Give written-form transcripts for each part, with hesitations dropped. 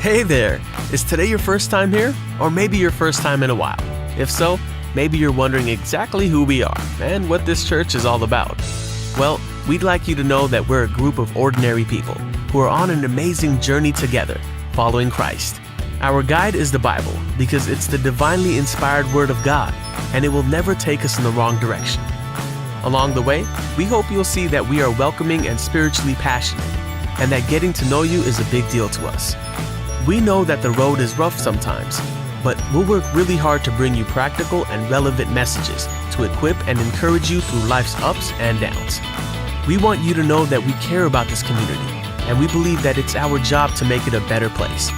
Hey there! Is today your first time here? Or maybe your first time in a while? If so, maybe you're wondering exactly who we are and what this church is all about. Well, we'd like you to know that we're a group of ordinary people who are on an amazing journey together, following Christ. Our guide is the Bible because it's the divinely inspired Word of God, and it will never take us in the wrong direction. Along the way, we hope you'll see that we are welcoming and spiritually passionate, and that getting to know you is a big deal to us. We know that the road is rough sometimes, but we'll work really hard to bring you practical and relevant messages to equip and encourage you through life's ups and downs. We want you to know that we care about this community, and we believe that it's our job to make it a better place.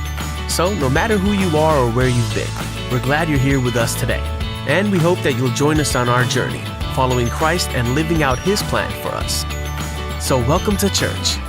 So, no matter who you are or where you've been, we're glad you're here with us today, and we hope that you'll join us on our journey, following Christ and living out His plan for us. So, welcome to church.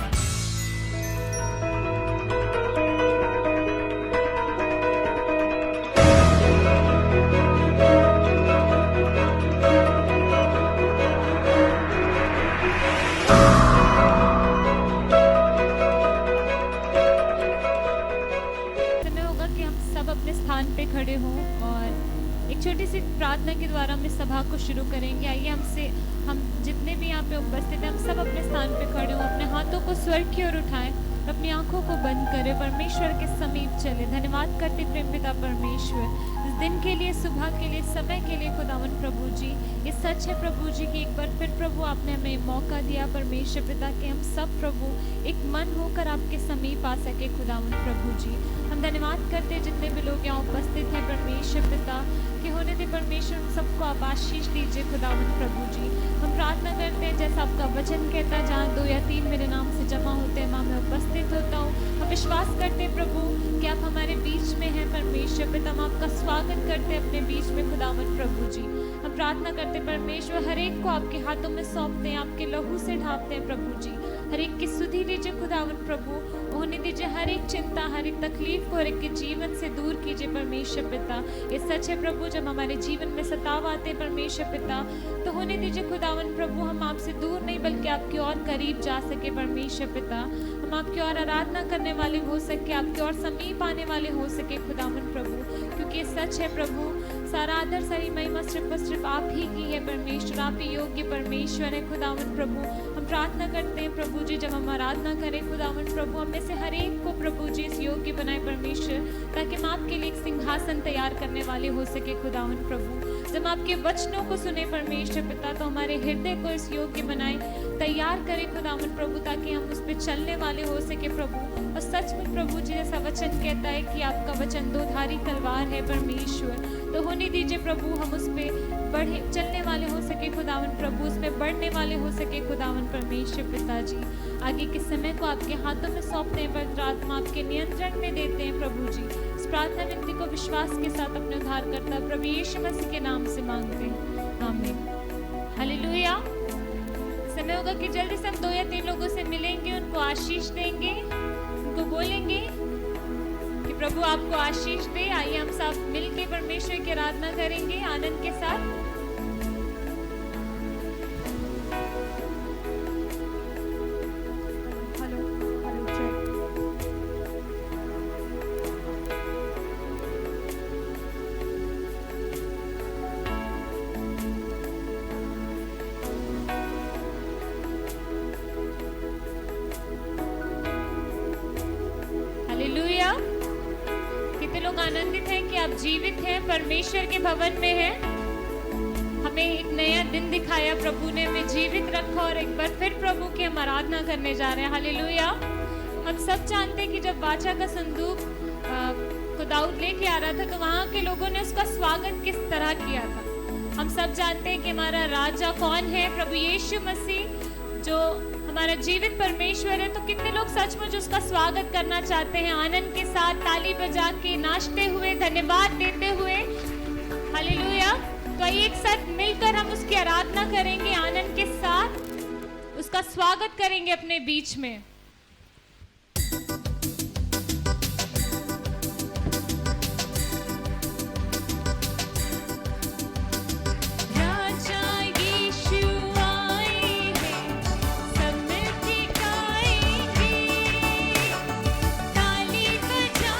खड़े हों और एक छोटी सी प्रार्थना के द्वारा हम इस सभा को शुरू करेंगे। आइए हम जितने भी यहाँ पे उपस्थित हैं, हम सब अपने स्थान पे खड़े हों, अपने हाथों को स्वर्ग की ओर उठाएं, अपनी आंखों को बंद करें, परमेश्वर के समीप चले। धन्यवाद करते प्रेम पिता परमेश्वर इस दिन के लिए, सुबह के लिए, समय के लिए खुदावन प्रभु जी। ये सच है प्रभु जी कि एक बार फिर प्रभु आपने हमें मौका दिया परमेश्वर पिता कि हम सब प्रभु एक मन होकर आपके समीप आ सके खुदावन प्रभु जी। हम धन्यवाद करते हैं जितने भी लोग यहाँ उपस्थित हैं परमेश्वर पिता कि होने दे परमेश्वर हम सबको आप आशीष दीजिए खुदावन प्रभु जी। हम प्रार्थना करते हैं जैसा आपका वचन कहता है, जहाँ 2 या 3 मेरे नाम से जमा होते हैं वहाँ मैं उपस्थित होता हूँ। हम विश्वास करते हैं प्रभु कि आप हमारे बीच में हैं परमेश्वर पिता। हम आपका स्वागत करते हैं अपने बीच में खुदावन प्रभु जी। हम प्रार्थना करते हैं परमेश्वर हर एक को आपके हाथों में सौंपते हैं, आपके लहू से ढापते हैं प्रभु जी। हर एक की सुधि लीजिए खुदावन प्रभु, होने दीजिए हर एक चिंता, हर एक तकलीफ को हर एक के जीवन से दूर कीजिए परमेश्वर पिता। ये सच है प्रभु, जब हमारे जीवन में सताव आते हैं परमेश्वर पिता तो होने दीजिए खुदावन प्रभु हम आपसे दूर नहीं बल्कि आपके और करीब जा सके परमेश्वर पिता। हम आपकी और आराधना करने वाले हो सके, आपके और समीप आने वाले हो सके खुदावन प्रभु, क्योंकि ये सच है प्रभु सारा आदर सारी महिमा सिर्फ आप ही की है परमेश्वर। आप ही योग्य परमेश्वर है खुदावन प्रभु। हम प्रार्थना करते हैं प्रभु जी जब हम आराधना करें खुदावन प्रभु हमें से हर एक को प्रभु जी इस योग्य बनाए परमेश्वर, ताकि हम आपके लिए एक सिंहासन तैयार करने वाले हो सके खुदावन प्रभु। जब आपके वचनों को सुने परमेश्वर पिता तो हमारे हृदय को इस योग्य बनाए तैयार करें खुदावन प्रभु, ताकि हम उस पर चलने वाले हो सके प्रभु। और सच में प्रभु जी जैसा वचन कहता है कि आपका वचन 2 धारी तलवार है परमेश्वर, तो होने दीजिए प्रभु हम उस पर बढ़े चलने वाले हो सके खुदावन प्रभु, उस पर बढ़ने वाले हो सके खुदावन परमेश्वर पिताजी। आगे के समय को आपके हाथों में सौंपते हैं, पवित्र आत्मा आपके नियंत्रण में देते हैं प्रभु जी। इस प्रार्थना विनती को विश्वास के साथ अपने उद्धारकर्ता प्रभु यीशु मसीह के नाम से मांगते हैं, आमीन। हालेलुया। समय होगा कि जल्दी से हम 2 या 3 लोगों से मिलेंगे, उनको आशीष देंगे, उनको बोलेंगे कि प्रभु आपको आशीष दे। आइए हम सब मिलके परमेश्वर की आराधना करेंगे आनंद के साथ। आनंदित हैं कि आप जीवित हैं, परमेश्वर के भवन में हैं। हमें एक नया दिन दिखाया प्रभु ने, हमें जीवित रखा और एक बार फिर प्रभु की हम आराधना करने जा रहे हैं। हालेलुया। हम सब जानते हैं कि जब वाचा का संदूक को दाऊद लेके आ रहा था तो वहाँ के लोगों ने उसका स्वागत किस तरह किया था। हम सब जानते हैं कि हमारा राजा कौन है, प्रभु यीशु मसीह जो हमारा जीवित परमेश्वर है। तो कितने लोग सचमुच उसका स्वागत करना चाहते हैं आनंद के साथ, ताली बजा के, नाचते हुए, धन्यवाद देते हुए। हालेलुया। तो आइए एक साथ मिलकर हम उसकी आराधना करेंगे आनंद के साथ, उसका स्वागत करेंगे अपने बीच में। ताली बजा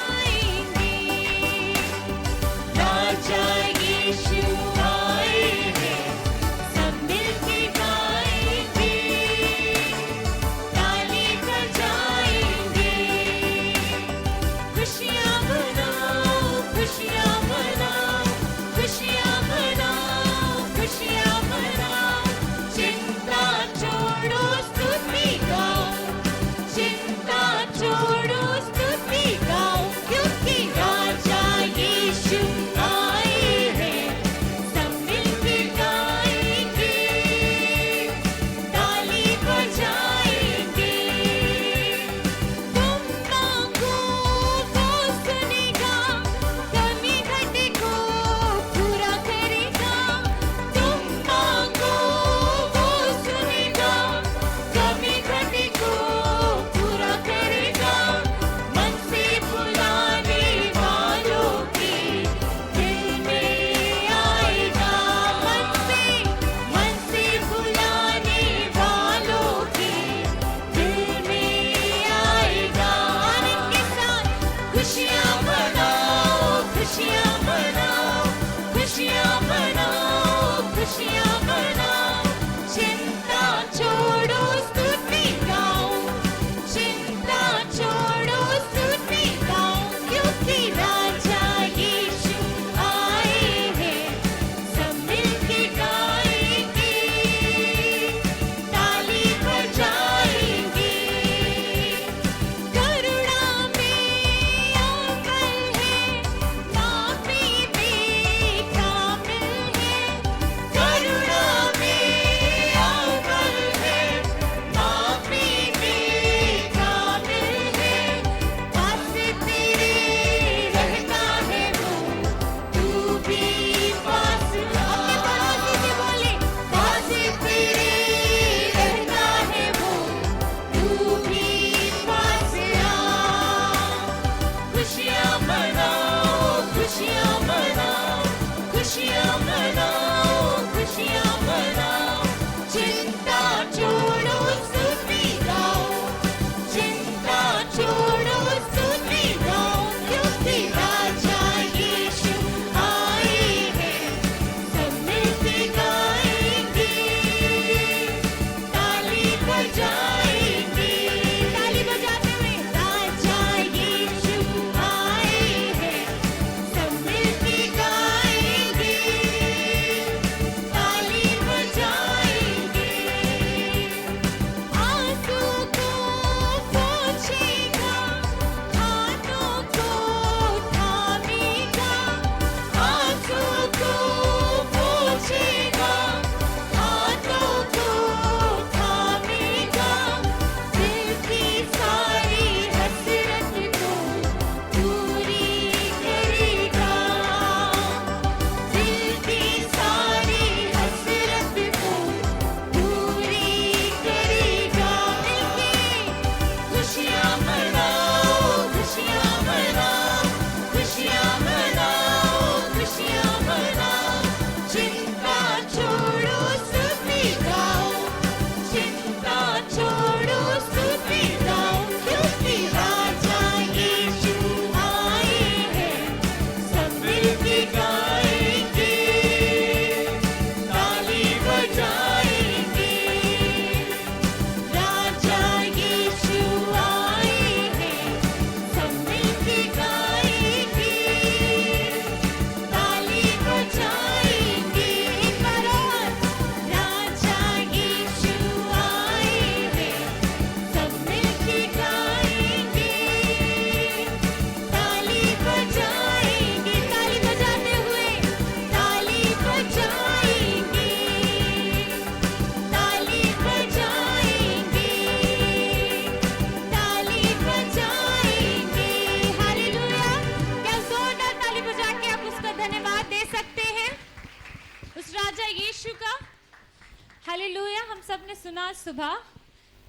हालेलुया। हम सब ने सुना सुबह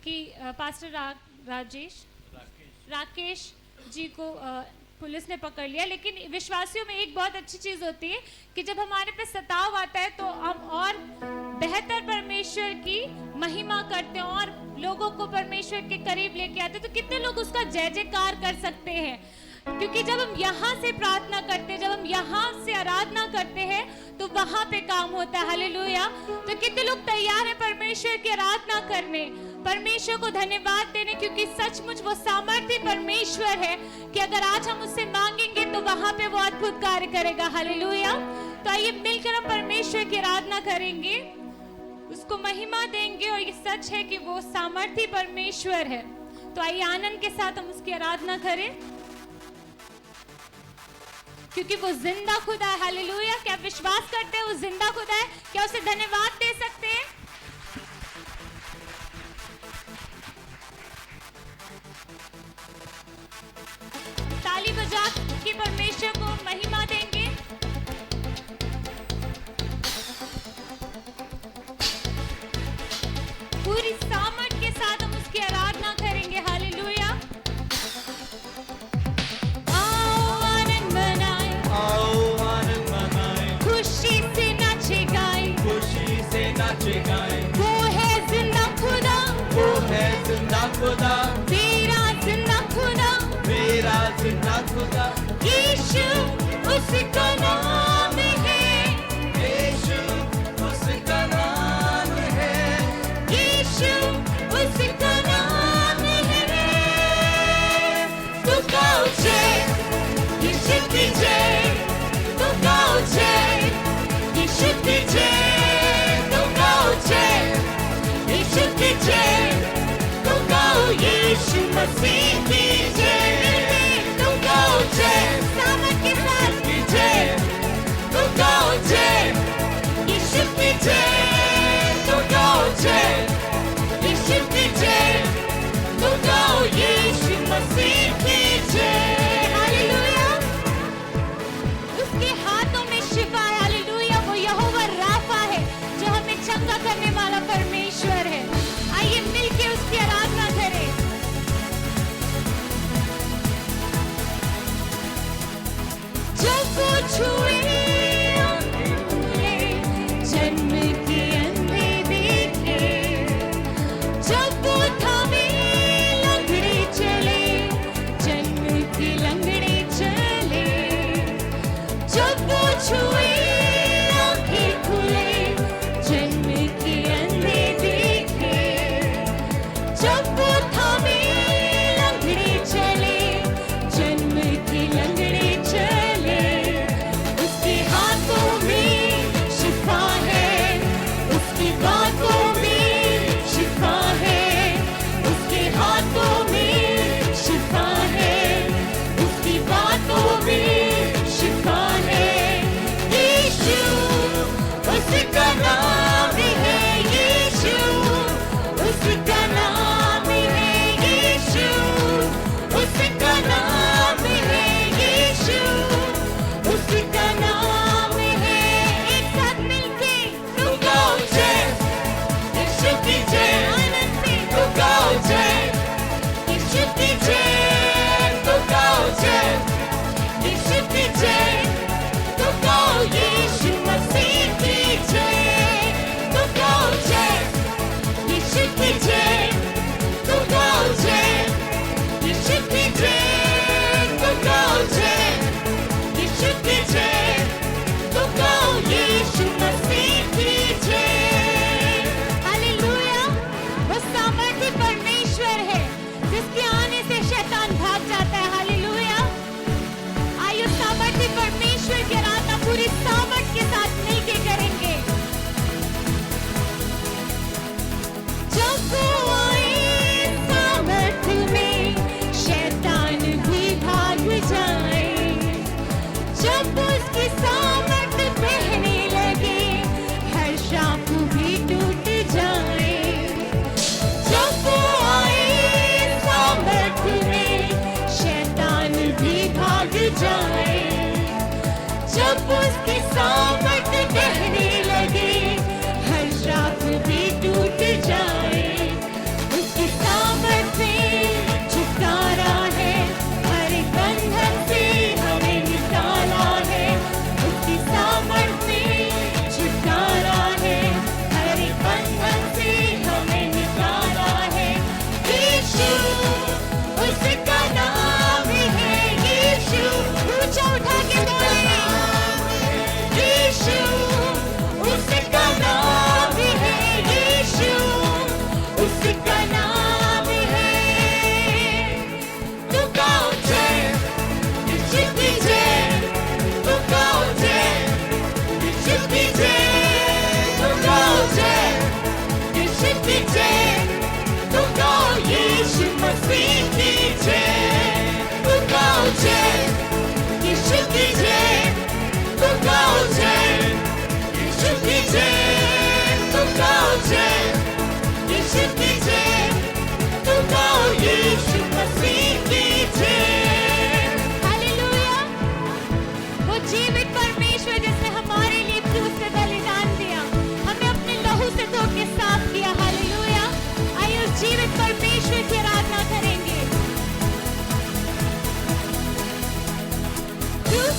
कि पास्टर राकेश जी को पुलिस ने पकड़ लिया, लेकिन विश्वासियों में एक बहुत अच्छी चीज़ होती है कि जब हमारे पे सताव आता है तो हम और बेहतर परमेश्वर की महिमा करते हैं और लोगों को परमेश्वर के करीब लेके आते हैं। तो कितने लोग उसका जय जयकार कर सकते हैं? क्योंकि जब हम यहाँ से प्रार्थना करते हैं, जब हम यहाँ से आराधना करते हैं, तो वहाँ पे काम होता है। हालेलुया। तो कितने लोग तैयार हैं परमेश्वर की आराधना करने, परमेश्वर को धन्यवाद देने, क्योंकि सचमुच वो सामर्थ्य परमेश्वर है कि अगर आज हम उससे मांगेंगे तो वहाँ पे वो अद्भुत कार्य करेगा। हालेलुया। तो आइए मिलकर हम परमेश्वर की आराधना करेंगे, उसको महिमा देंगे, और ये सच है कि वो सामर्थ्य परमेश्वर है। तो आइए आनंद के साथ हम उसकी आराधना करें, क्योंकि वो जिंदा खुदा है। हालेलुया। क्या विश्वास करते हैं वो जिंदा खुदा है? क्या उसे धन्यवाद दे सकते हैं? ताली बजा के परमेश्वर को महिमा देंगे। पूरी सामर्थ के साथ हम उसकी आराधना करेंगे। हालेलुया। आओ आनंद मनाएं, खुशी से नाचे गाएं, वो है जिंदा खुदा, मेरा जिंदा खुदा, यीशु उसका नाम है, यीशु उसका नाम है, यीशु उसका नाम है। तू गाओ जय, यीशु की जय, तू गाओ जय, यीशु की जय, तू गाओ जय, यीशु की जय, तू गाओ यीशु मसीह की जय, तू गाओ जय, सामर्थ के साथ की जय, तू गाओ जय, यीशु की जय, तू गाओ जय, यीशु की जय, तू गाओ यीशु मसीह की जय। हालेलुया। उसके हाथों में शिफा है। हालेलुया। वो यहोवा राफा है, जो हमें चंगा करने वाला परमेश्वर है। आइए मिलके उसकी आराधना करें। जब वो छुए जन्म के अंधे देखे, जब वो थामे लंगड़े चले, जन्म के लंगड़े चले, जब वो छुए आंखें खुले, जन्म के अंधे देखे, जब वो थामे लंगड़े चले, जन्म के लंगड़े चले, उसके हाथों में शिफा है, उसकी बातों में शिफा है, उसके हाथों में शिफा है, उसकी बातों में शिफा है। यीशु उसका नाम है, यीशु उसका नाम है, यीशु उसका नाम है, यीशु उसका नाम है। एक साथ मिलके तू गाओ जय, यीशु की जय, आनंद से तू गाओ जय, यीशु की जय, तू गाओ जय, यीशु की जय, तू गाओ यीशु मसीह की जय, तू गाओ जय, यीशु की जय, तू गाओ जय, यीशु की जय, तू गाओ जय, यीशु की जय, तू गाओ यीशु मसीह की जय। हालेलुया। वो सामर्थ्य परमेश्वर है, जिसके आने से शैतान भाग जाता है। हालेलुया। आइए सामर्थ्य परमेश्वर की आराधना पूरी सामर्थ के साथ मिलके करेंगे। जब वो आए सामर्थ्य में, शैतान भी भाग जाए, जब उसकी सामर्थ बहने लगे, हर शाप भी टूट जाए, जब वो आए सामर्थ्य में, शैतान भी भाग जाए, जब उसकी सामर्थ बहने लगे, हर शाप भी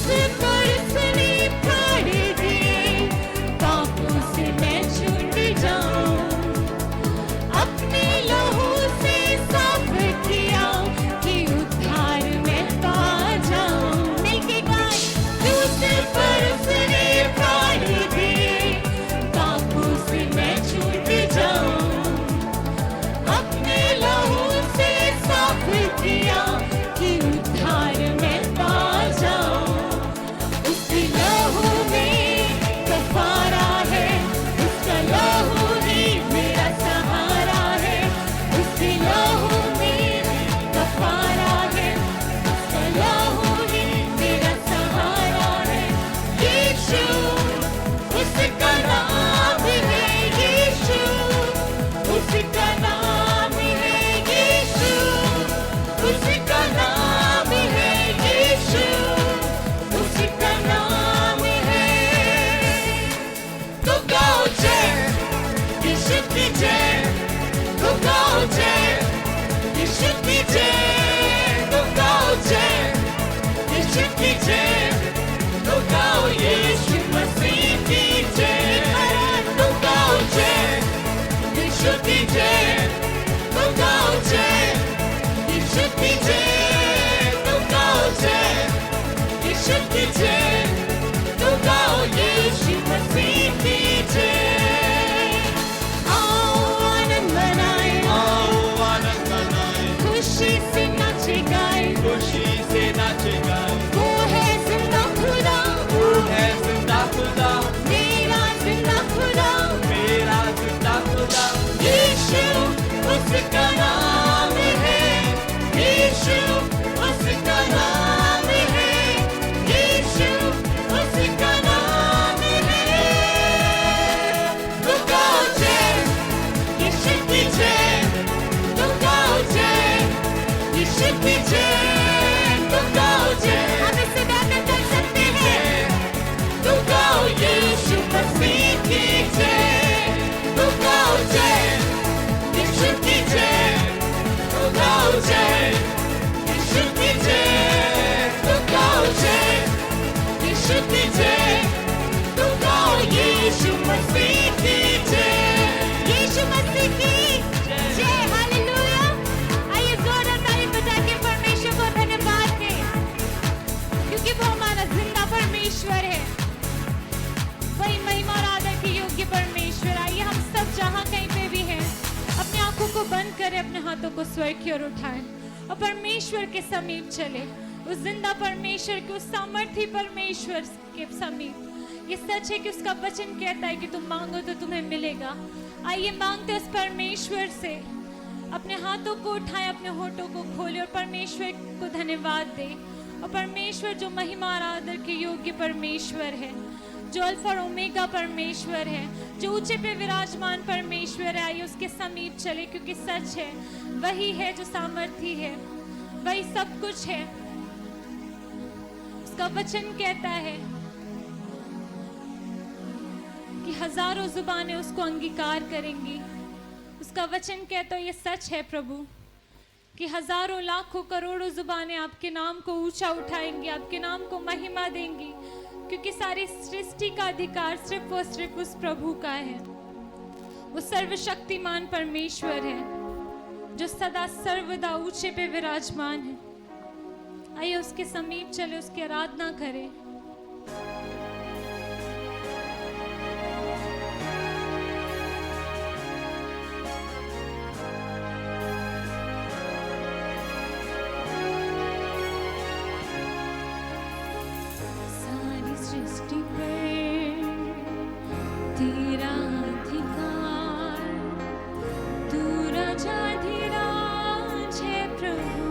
पर उसने प्राण दिए, पापों से मैं छूट जाऊं, अपने लहू से साफ किया कि उद्धार मैं पा जाऊं। मिलके गाएं, क्रूस पर उसने प्राण दिए, पापों से मैं छूट जाऊं, अपने लहू से साफ किया कि उद्धार मैं पा जाऊं। उस लहू में कफारा है, उसका लहू ही मेरा सहारा है, उस लहू में कफारा है, उसका लहू ही मेरा सहारा है। यीशु उसका नाम है, यीशु उसका नाम है, यीशु उसका नाम है, यीशु उसका नाम है। तो गाओ जय यीशु की जय, तो गाओ जय यीशु की जय, तो गाओ जय यीशु की जय, तो गाओ यीशु मसीह की जय, तो गाओ जय यीशु की जय, तो गाओ जय यीशु की जय, तो गाओ जय यीशु की जय, तो गाओ यीशु मसीह की जय। आओ आनंद मनाएं, आओ आनंद मनाएं, खुशी से नाचे गाएं, खुशी से नाचे गाएं। वो है जिंदा खुदा, वो है जिंदा खुदा, मेरा जिंदा खुदा, मेरा जिंदा खुदा। यीशु उसका नाम है, यीशु उसका नाम है, यीशु उसका नाम है। तो गाओ जय यीशु की जय, तो गाओ जय यीशु की जय, तो गाओ जय। हम इसे गाकर कर सकते हैं। तो गाओ यीशु मसीह की जय, तो गाओ जय यीशु की जय, तो गाओ जय यीशु की जय, तो गाओ जय यीशु की जय, तो गाओ यीशु मसीह की जय, यीशु मसीह की जय। हालेलुया। आइए जोरदार ताली बजा के परमेश्वर को धन्यवाद दें, क्योंकि वो हमारा जिंदा परमेश्वर है, वही महिमा और आदर के योग्य परमेश्वर। आइए हम सब जहाँ कहीं पे भी हैं, अपनी आंखों को बंद करें, अपने हाथों को स्वर्ग की ओर उठाएं और परमेश्वर के समीप चले, उस जिंदा परमेश्वर के, उस सामर्थी परमेश्वर के समीप। ये सच है कि उसका वचन कहता है कि तुम मांगो तो तुम्हें मिलेगा। आइए मांगते उस परमेश्वर से, अपने हाथों को उठाएं, अपने होठों को खोले और परमेश्वर को धन्यवाद दे। और परमेश्वर जो महिमा और आदर के योग्य परमेश्वर है, जो अल्फा और ओमेगा परमेश्वर है, जो ऊंचे पे विराजमान परमेश्वर है, आइए उसके समीप चले, क्योंकि सच है वही है जो सामर्थी है, वही सब कुछ है। उसका वचन कहता है कि हजारों जुबानें उसको अंगीकार करेंगी। उसका वचन कहता है, ये सच है प्रभु, कि हजारों लाखों करोड़ों जुबानें आपके नाम को ऊंचा उठाएंगी, आपके नाम को महिमा देंगी, क्योंकि सारी सृष्टि का अधिकार सिर्फ और सिर्फ उस प्रभु का है। वो सर्वशक्तिमान परमेश्वर है, जो सदा सर्वदा ऊंचे पे विराजमान है। आइए उसके समीप चले, उसकी आराधना करें। सारी सृष्टि पे तेरा अधिकार, तू राजाधिराज है प्रभु,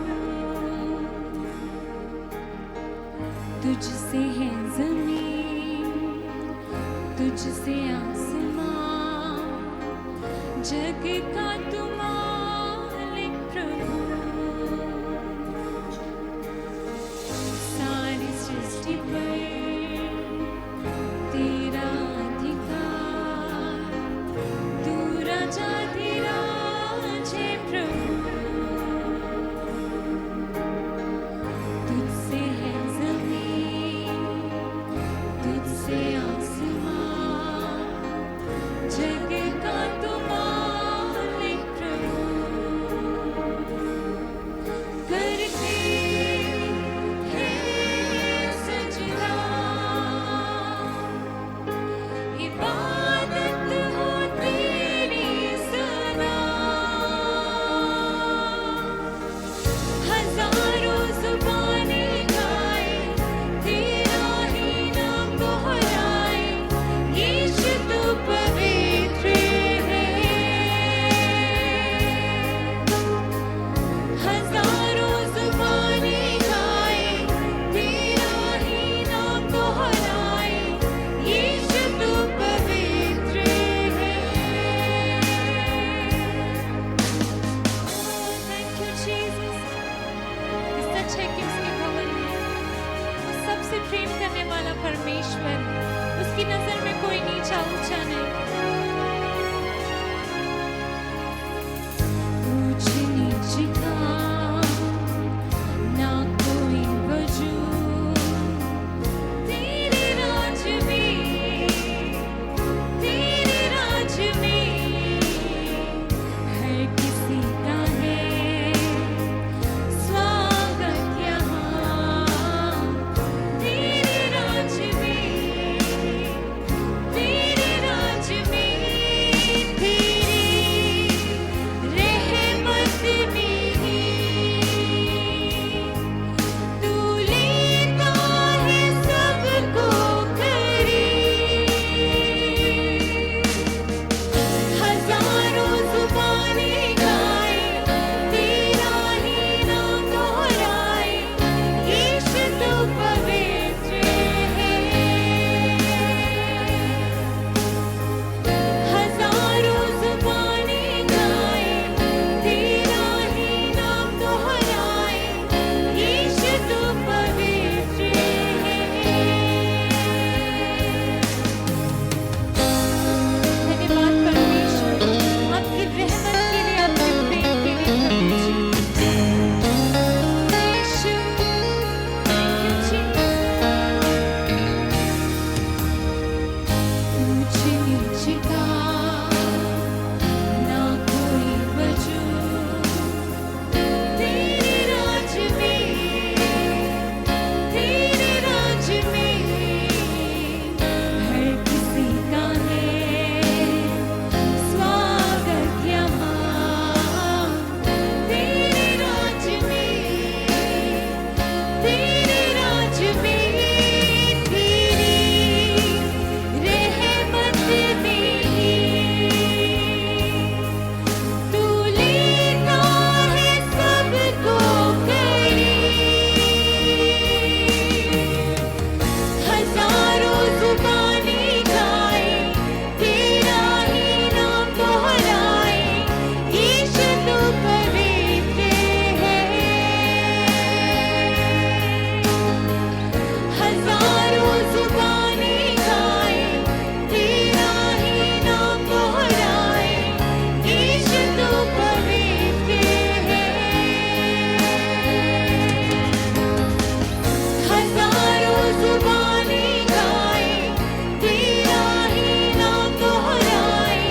तुझसे है जमीन, तुझसे आसमां, जग का तू मालिक प्रभु। सारी सृष्टि पर तेरा अधिकार, तू राजाधिराज है प्रभु, तुझसे है जमीन, उसकी नजर में कोई नीचा ऊंचा नहीं। ऊंच नीच का ना कोई वजूद, तेरे राज में हर किसी का है स्वागत यहाँ। तेरे राज में तेरी रहमत में तू लेता है सबको करीब। हजारों जुबानें गाए तेरा ही नाम दोहराए, यीशु तू पवित्र है। हजारों जुबानें गाए तेरा ही नाम दोहराए, यीशु तू पवित्र है। धन्यवाद परमेश्वर, आपकी रहमत के लिए, आपके प्रेम के लिए प्रभु जी। यीशु, थैंक यू जी। ऊंच नीच का ना कोई वजूद, तेरे राज में हर किसी का है स्वागत यहाँ। तेरे राज में तेरी रहमत में तू लेता है सबको करीब। हजारों जुबानें गाए तेरा ही नाम दोहराए, यीशु तू पवित्र है। हजारों जुबानें गाए तेरा ही नाम दोहराए, यीशु तू पवित्र है। हजारों जुबानें गाए तेरा ही नाम दोहराए,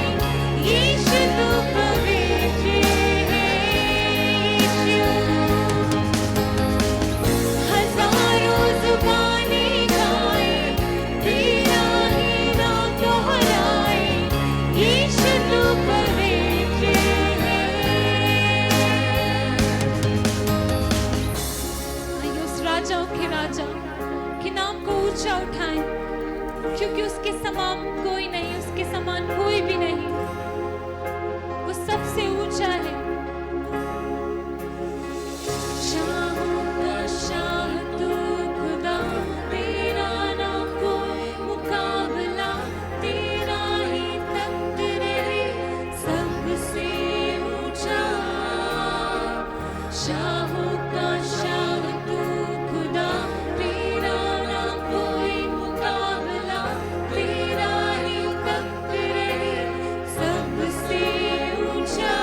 यीशु तू पवित्र है। हजारों जुबानें गाए तेरा ही नाम दोहराए, यीशु तू पवित्र है। आइए उस राजाओं के राजा के नाम को ऊंचा उठाएं, क्योंकि उसके समान कोई नहीं, उसके समान कोई भी नहीं। वो सबसे ऊंचा है। शाहों का शाह तू खुदा, तेरा ना कोई मुकाबला, तेरा ही तख्त रहे सबसे ऊंचा। शाहों का शाह तू खुदा, तेरा ना कोई मुकाबला, तेरा ही तख्त रहे सबसे ऊंचा।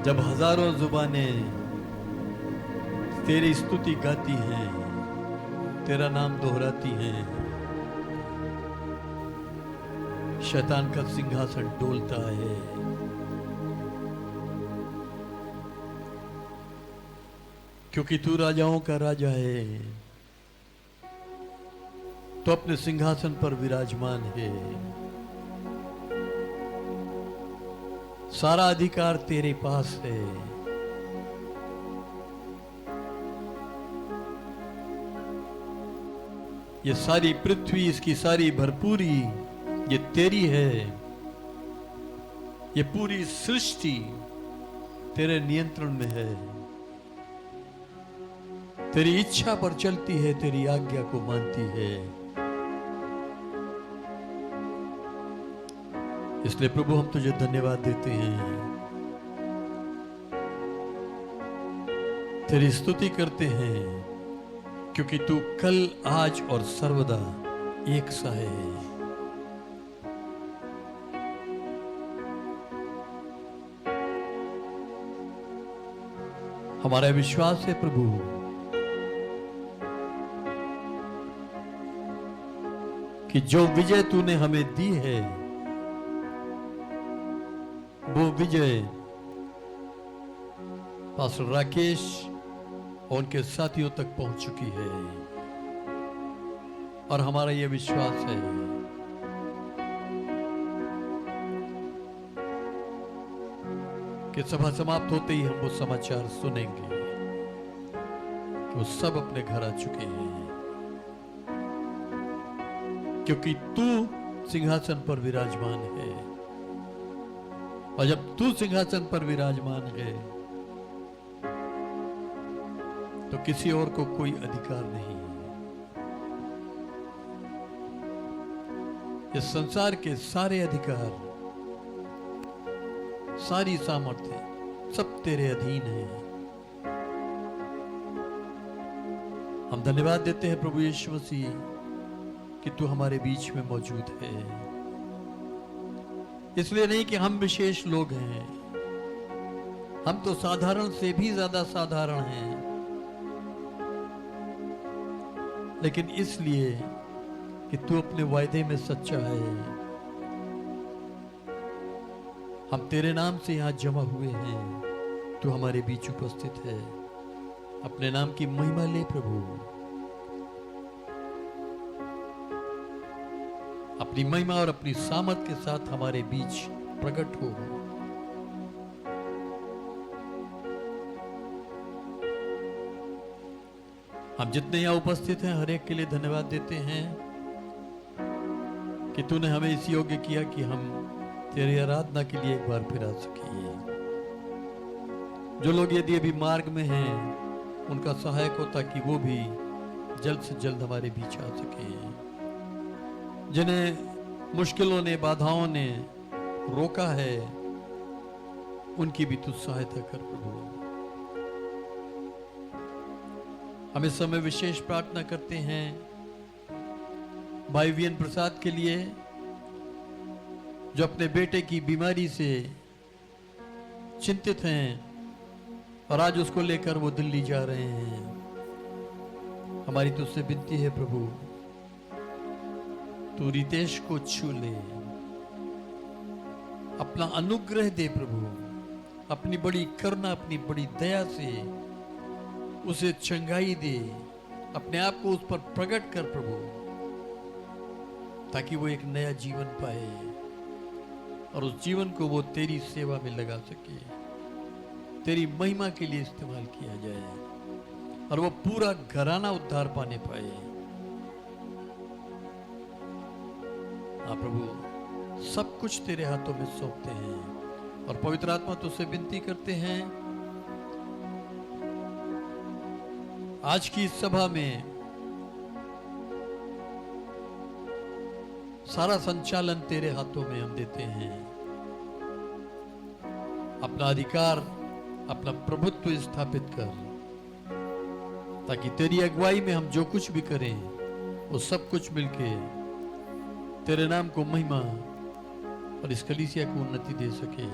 जब हजारों जुबानें तेरी स्तुति गाती हैं, तेरा नाम दोहराती हैं, शैतान का सिंहासन डोलता है। क्योंकि तू राजाओं का राजा है, तो अपने सिंहासन पर विराजमान है। सारा अधिकार तेरे पास है। ये सारी पृथ्वी, इसकी सारी भरपूरी ये तेरी है। ये पूरी सृष्टि तेरे नियंत्रण में है। तेरी इच्छा पर चलती है, तेरी आज्ञा को मानती है। इसलिए प्रभु हम तुझे धन्यवाद देते हैं, तेरी स्तुति करते हैं, क्योंकि तू कल, आज और सर्वदा एक सा है। हमारा विश्वास है प्रभु कि जो विजय तूने हमें दी है, वो विजय पास्टर राकेश और उनके साथियों तक पहुंच चुकी है। और हमारा यह विश्वास है कि सभा समाप्त होते ही हम वो समाचार सुनेंगे कि वो सब अपने घर आ चुके हैं, क्योंकि तू सिंहासन पर विराजमान है। और जब तू सिंहासन पर विराजमान है, तो किसी और को कोई अधिकार नहीं है। इस संसार के सारे अधिकार, सारी सामर्थ्य सब तेरे अधीन है। हम धन्यवाद देते हैं प्रभु यीशु मसीह कि तू हमारे बीच में मौजूद है। इसलिए नहीं कि हम विशेष लोग हैं, हम तो साधारण से भी ज्यादा साधारण हैं, लेकिन इसलिए कि तू अपने वायदे में सच्चा है। हम तेरे नाम से यहां जमा हुए हैं, तू हमारे बीच उपस्थित है। अपने नाम की महिमा ले प्रभु, अपनी महिमा और अपनी सामर्थ के साथ हमारे बीच प्रकट हो। हम जितने यहां उपस्थित हैं, हर एक के लिए धन्यवाद देते हैं कि तूने हमें इस योग्य किया कि हम तेरी आराधना के लिए एक बार फिर आ सके। जो लोग यदि अभी मार्ग में हैं, उनका सहायक हो ताकि वो भी जल्द से जल्द हमारे बीच आ सके। जिन्हें मुश्किलों ने, बाधाओं ने रोका है, उनकी भी तू सहायता कर प्रभु। हम इस समय विशेष प्रार्थना करते हैं भाई वीएन प्रसाद के लिए, जो अपने बेटे की बीमारी से चिंतित हैं और आज उसको लेकर वो दिल्ली जा रहे हैं। हमारी तुझसे विनती है प्रभु, तू रितेश को छू ले, अपना अनुग्रह दे प्रभु, अपनी बड़ी करुणा, अपनी बड़ी दया से उसे चंगाई दे, अपने आप को उस पर प्रकट कर प्रभु, ताकि वो एक नया जीवन पाए और उस जीवन को वो तेरी सेवा में लगा सके, तेरी महिमा के लिए इस्तेमाल किया जाए और वो पूरा घराना उद्धार पाने पाए। हाँ प्रभु, सब कुछ तेरे हाथों में सौंपते हैं और पवित्र आत्मा तुझसे विनती करते हैं, आज की इस सभा में सारा संचालन तेरे हाथों में हम देते हैं। अपना अधिकार, अपना प्रभुत्व स्थापित कर, ताकि तेरी अगुवाई में हम जो कुछ भी करें, वो सब कुछ मिलके तेरे नाम को महिमा और इस कलीसिया को उन्नति दे सके।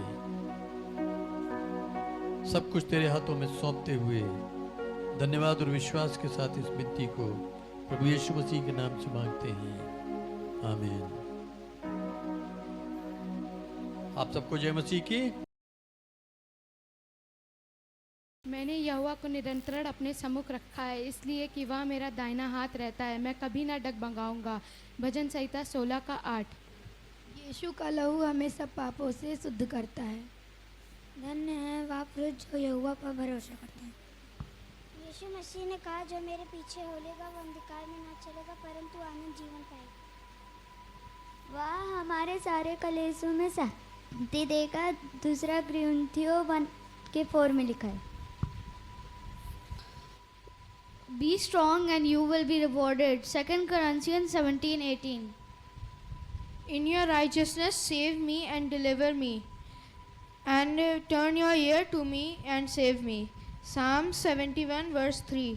सब कुछ तेरे हाथों में सौंपते हुए धन्यवाद और विश्वास के साथ इस विनती को प्रभु यीशु मसीह के नाम से मांगते हैं, आमीन। आप सबको जय मसीह की। मैंने यहोवा को निरंतर अपने सम्मुख रखा है, इसलिए कि वह मेरा दाहिना हाथ रहता है, मैं कभी ना डगमगाऊंगा। भजन संहिता 16:8। यीशु का लहू हमें सब पापों से शुद्ध करता है। धन्य है वह पुरुष जो यहोवा पर भरोसा करता है। यीशु मसीह ने कहा, जो मेरे पीछे होलेगा वो अंधकार में न चलेगा परंतु आनंद जीवन पाएगा। वह हमारे सारे कलेशों में शांति देगा। 2 कुरिन्थियों 1:4 में लिखा है। Be strong and you will be rewarded. 2 Corinthians 17:18. In your righteousness save me and deliver me, and turn your ear to me and save me. Psalm 71:3.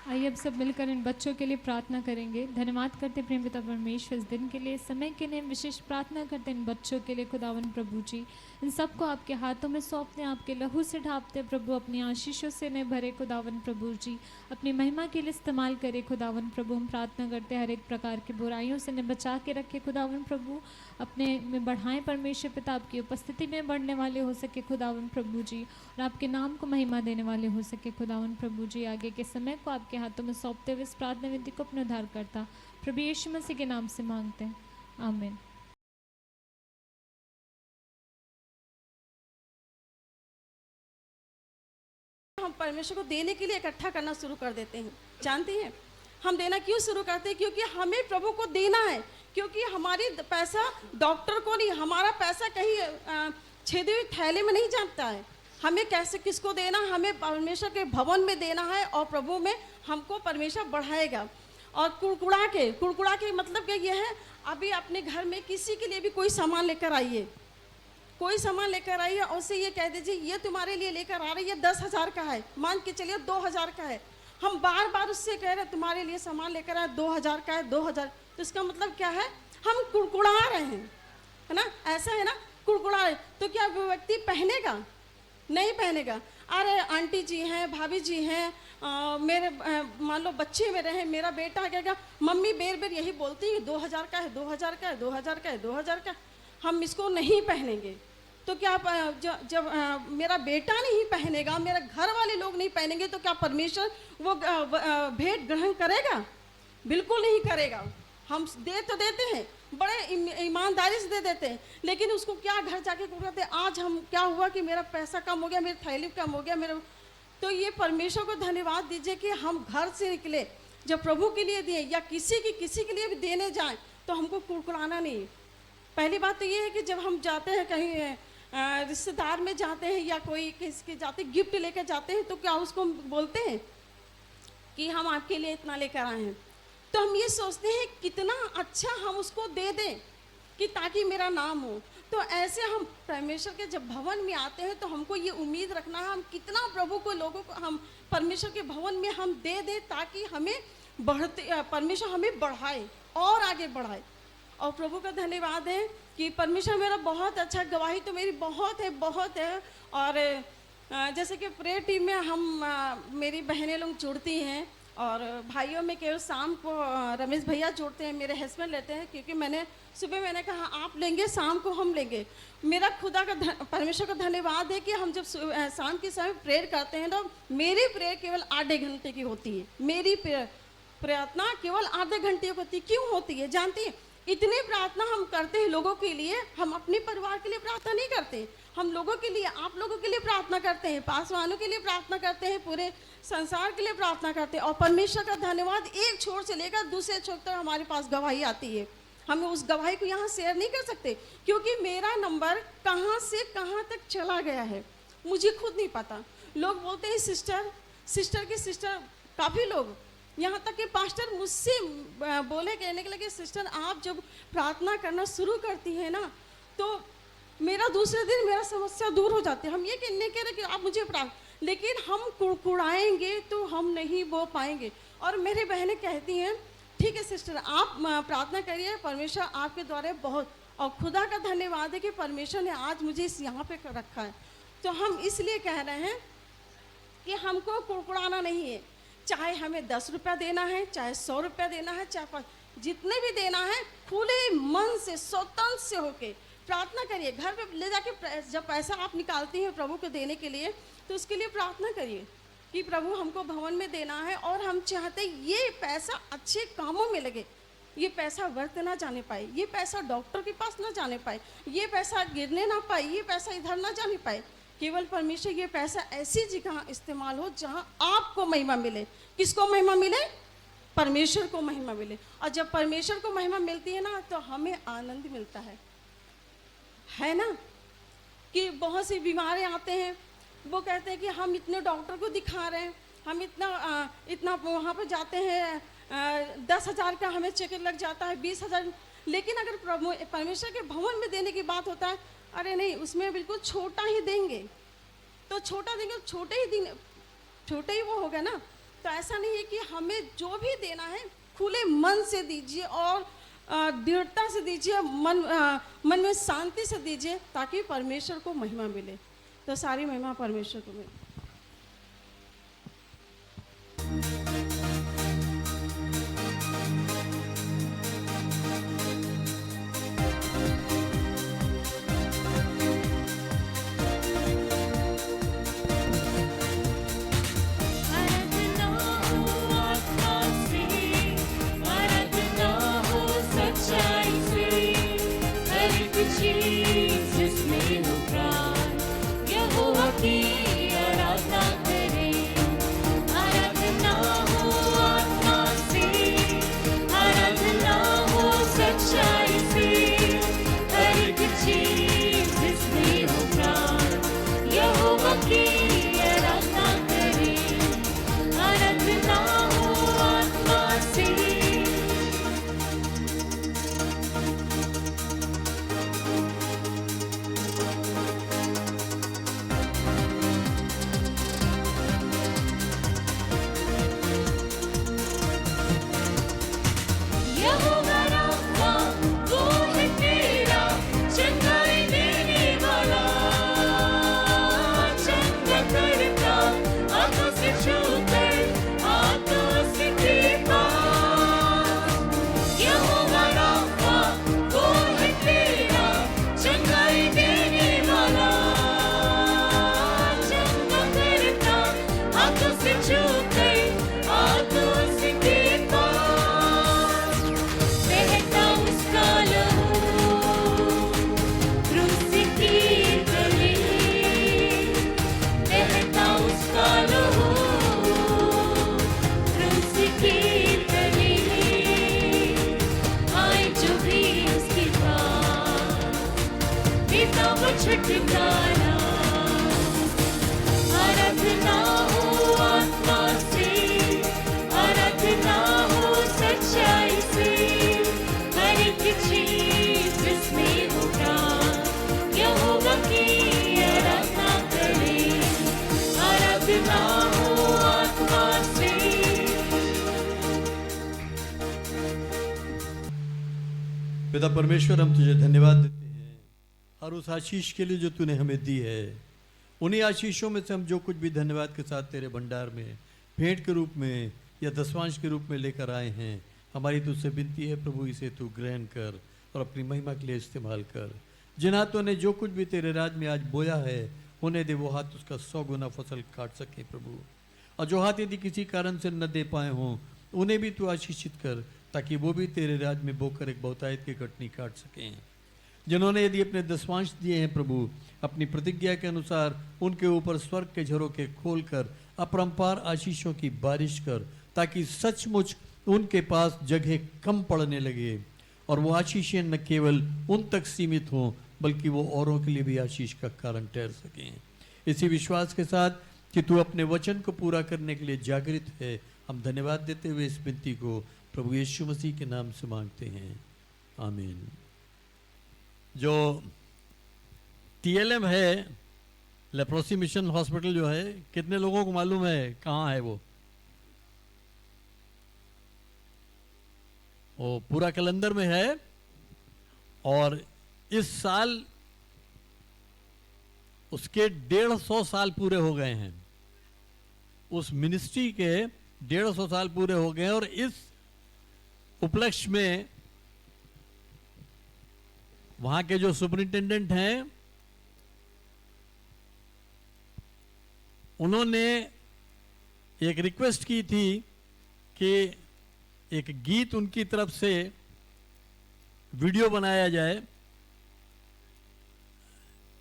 आइए अब सब मिलकर इन बच्चों के लिए प्रार्थना करेंगे। धन्यवाद करते प्रेम पिता परमेश्वर इस दिन के लिए, समय के लिए विशेष प्रार्थना करते इन बच्चों के लिए। खुदावन प्रभु जी, इन सबको आपके हाथों में सौंपते हैं, आपके लहू से ढापते प्रभु, अपनी आशीषों से ने भरे खुदावन प्रभु जी, अपनी महिमा के लिए इस्तेमाल करे खुदावन प्रभु। हम प्रार्थना करते हैं हर एक प्रकार की बुराइयों से ने बचा के रखे खुदावन प्रभु, अपने में बढ़ाएं परमेश्वर पिता, आपकी उपस्थिति में बढ़ने वाले हो सके खुदावन प्रभु जी, और आपके नाम को महिमा देने वाले हो सके खुदावन प्रभु जी। आगे के समय को आपके हाथों में सौंपते हुए इस प्रार्थना विधि को अपने उद्धार करता प्रभु यीशु मसीह के नाम से मांगते हैं, आमीन। हम परमेश्वर को देने के लिए इकट्ठा करना शुरू कर देते हैं। जानते हैं हम देना क्यों शुरू करते हैं? क्योंकि हमें प्रभु को देना है, क्योंकि हमारी पैसा डॉक्टर को नहीं, हमारा पैसा कहीं छेदी हुई थैले में नहीं जाता है। हमें कैसे किसको देना, हमें परमेश्वर के भवन में देना है, और प्रभु में हमको परमेश्वर बढ़ाएगा। और कुड़कुड़ा के मतलब क्या ये है, अभी अपने घर में किसी के लिए भी कोई सामान लेकर आइए, कोई सामान लेकर आइए और उससे ये कह दीजिए ये तुम्हारे लिए लेकर आ रही है, 10,000 का है, मान के चलिए 2,000 का है। हम बार बार उससे कह रहे तुम्हारे लिए सामान लेकर आए 2,000 का है, 2,000, तो इसका मतलब क्या है, हम कुड़कुड़ा रहे हैं, है ना, ऐसा है ना, कुड़कुड़ा रहे। तो क्या वो व्यक्ति पहनेगा? नहीं पहनेगा। अरे आंटी जी हैं, भाभी जी हैं, मेरे मान लो बच्चे मेरे हैं, मेरा बेटा कहेगा मम्मी बेर बेर यही बोलती है 2,000 का है, 2,000 का है, 2,000 का है, 2,000 का, हम इसको नहीं पहनेंगे। तो क्या जब मेरा बेटा नहीं पहनेगा, मेरा घर वाले लोग नहीं पहनेंगे, तो क्या परमेश्वर वो भेंट ग्रहण करेगा? बिल्कुल नहीं करेगा। हम दे तो देते हैं, बड़े ईमानदारी से दे देते हैं, लेकिन उसको क्या घर जाके कहते हैं आज हम क्या हुआ कि मेरा पैसा कम हो गया, मेरी थैली कम हो गया, मेरा। तो ये परमेश्वर को धन्यवाद दीजिए कि हम घर से निकले, जब प्रभु के लिए दिए या किसी के लिए भी देने जाएं तो हमको कुड़कुड़ाना नहीं। पहली बात तो ये है कि जब हम जाते हैं कहीं रिश्तेदार में जाते हैं या कोई किसी के जाते गिफ्ट लेकर जाते हैं, तो क्या उसको बोलते हैं कि हम आपके लिए इतना लेकर आए हैं? तो हम ये सोचते हैं कितना अच्छा हम उसको दे दें कि ताकि मेरा नाम हो। तो ऐसे हम परमेश्वर के जब भवन में आते हैं तो हमको ये उम्मीद रखना है हम कितना प्रभु को लोगों को हम परमेश्वर के भवन में हम दे दें, ताकि हमें परमेश्वर हमें बढ़ाए और आगे बढ़ाए। और प्रभु का धन्यवाद है कि परमेश्वर मेरा बहुत अच्छा, गवाही तो मेरी बहुत है। और जैसे कि प्रेयर टीम में हम मेरी बहनें लोग जुड़ती हैं, और भाइयों में केवल शाम को रमेश भैया जुड़ते हैं, मेरे हस्बैंड लेते हैं, क्योंकि मैंने कहा आप लेंगे, शाम को हम लेंगे। मेरा खुदा का परमेश्वर का धन्यवाद है कि हम जब शाम के समय प्रेयर करते हैं तो मेरी प्रेयर केवल आधे घंटे की होती है। मेरी प्रार्थना केवल आधे घंटे की होती है। क्यों होती है जानती है? इतनी प्रार्थना हम करते हैं लोगों के लिए, हम अपने परिवार के लिए प्रार्थना नहीं करते, हम लोगों के लिए, आप लोगों के लिए प्रार्थना करते हैं, पास वालों के लिए प्रार्थना करते हैं, पूरे संसार के लिए प्रार्थना करते हैं। और परमेश्वर का धन्यवाद, एक छोर से लेकर दूसरे छोर तक हमारे पास गवाही आती है। हम उस गवाही को यहाँ शेयर नहीं कर सकते, क्योंकि मेरा नंबर कहाँ से कहाँ तक चला गया है मुझे खुद नहीं पता। लोग बोलते हैं सिस्टर की सिस्टर, काफ़ी लोग, यहाँ तक कि पास्टर मुझसे कहने के लगे सिस्टर आप जब प्रार्थना करना शुरू करती है ना, तो मेरा दूसरे दिन मेरा समस्या दूर हो जाती है। हम ये कहने कह रहे कि आप मुझे लेकिन हम कुड़कुड़ाएंगे तो हम नहीं वो पाएंगे। और मेरी बहनें कहती हैं ठीक है सिस्टर आप प्रार्थना करिए, परमेश्वर आपके द्वारा बहुत और खुदा का धन्यवाद है कि परमेश्वर ने आज मुझे इस यहाँ पे रखा है। तो हम इसलिए कह रहे हैं कि हमको कुड़कुड़ाना नहीं है, चाहे हमें 10 रुपया देना है, चाहे 100 रुपया देना है, चाहे जितने भी देना है, खुले मन से स्वतंत्र से होके प्रार्थना करिए। घर पे ले जाके जब पैसा आप निकालती हैं प्रभु को देने के लिए, तो उसके लिए प्रार्थना करिए कि प्रभु हमको भवन में देना है और हम चाहते ये पैसा अच्छे कामों में लगे, ये पैसा व्यर्थ ना जाने पाए, ये पैसा डॉक्टर के पास ना जाने पाए, ये पैसा गिरने ना पाए, ये पैसा इधर ना जाने पाए। केवल परमेश्वर ये पैसा ऐसी जगह इस्तेमाल हो जहाँ आपको महिमा मिले। किसको महिमा मिले? परमेश्वर को महिमा मिले। और जब परमेश्वर को महिमा मिलती है ना, तो हमें आनंद मिलता है ना। कि बहुत सी बीमारी आते हैं, वो कहते हैं कि हम इतने डॉक्टर को दिखा रहे हैं, हम इतना वहाँ पर जाते हैं, 10,000 का हमें चेक लग जाता है, 20,000। लेकिन अगर परमेश्वर के भवन में देने की बात होता है, अरे नहीं, उसमें बिल्कुल छोटा ही देंगे। तो छोटा देंगे, छोटे ही वो होगा ना। तो ऐसा नहीं है कि हमें जो भी देना है खुले मन से दीजिए और दृढ़ता से दीजिए, मन में शांति से दीजिए, ताकि परमेश्वर को महिमा मिले। तो सारी महिमा परमेश्वर को मिले। पिता परमेश्वर, हम तुझे धन्यवाद देते हैं हर उस आशीष के लिए जो तूने हमें दी है। उन्हीं आशीषों में से हम जो कुछ भी धन्यवाद के साथ तेरे भंडार में भेंट के रूप में या दशवांश के रूप में लेकर आए हैं, हमारी तुझसे विनती है प्रभु, इसे तू ग्रहण कर और अपनी महिमा के लिए इस्तेमाल कर। जिन हाथों ने जो कुछ भी तेरे राज में आज बोया है, उन्हें दे वो हाथ उसका 100 गुना फसल काट सके प्रभु। और जो हाथ यदि किसी कारण से न दे पाए हों, उन्हें भी तू आशीषित कर, ताकि वो भी तेरे राज में बोकर एक बहुतायत की कटनी काट सकें। जिन्होंने यदि अपने दशवांश दिए हैं प्रभु, अपनी प्रतिज्ञा के अनुसार उनके ऊपर स्वर्ग के झरोखे खोलकर अपरंपार आशीषों की बारिश कर, ताकि सचमुच उनके पास जगह कम पड़ने लगे और वो आशीषें न केवल उन तक सीमित हों, बल्कि वो औरों के लिए भी आशीष का कारण ठहर सकें। इसी विश्वास के साथ कि तू अपने वचन को पूरा करने के लिए जागृत है, हम धन्यवाद देते हुए इस विनती को प्रभु यीशु मसीह के नाम से मांगते हैं, आमीन। जो TLM है, लेप्रोसी मिशन हॉस्पिटल जो है, कितने लोगों को मालूम है कहाँ है वो पूरा कलंदर में है। और इस साल उसके 150 साल पूरे हो गए हैं, उस मिनिस्ट्री के 150 साल पूरे हो गए हैं। और इस उपलक्ष्य में वहां के जो सुपरिंटेंडेंट हैं उन्होंने एक रिक्वेस्ट की थी कि एक गीत उनकी तरफ से वीडियो बनाया जाए।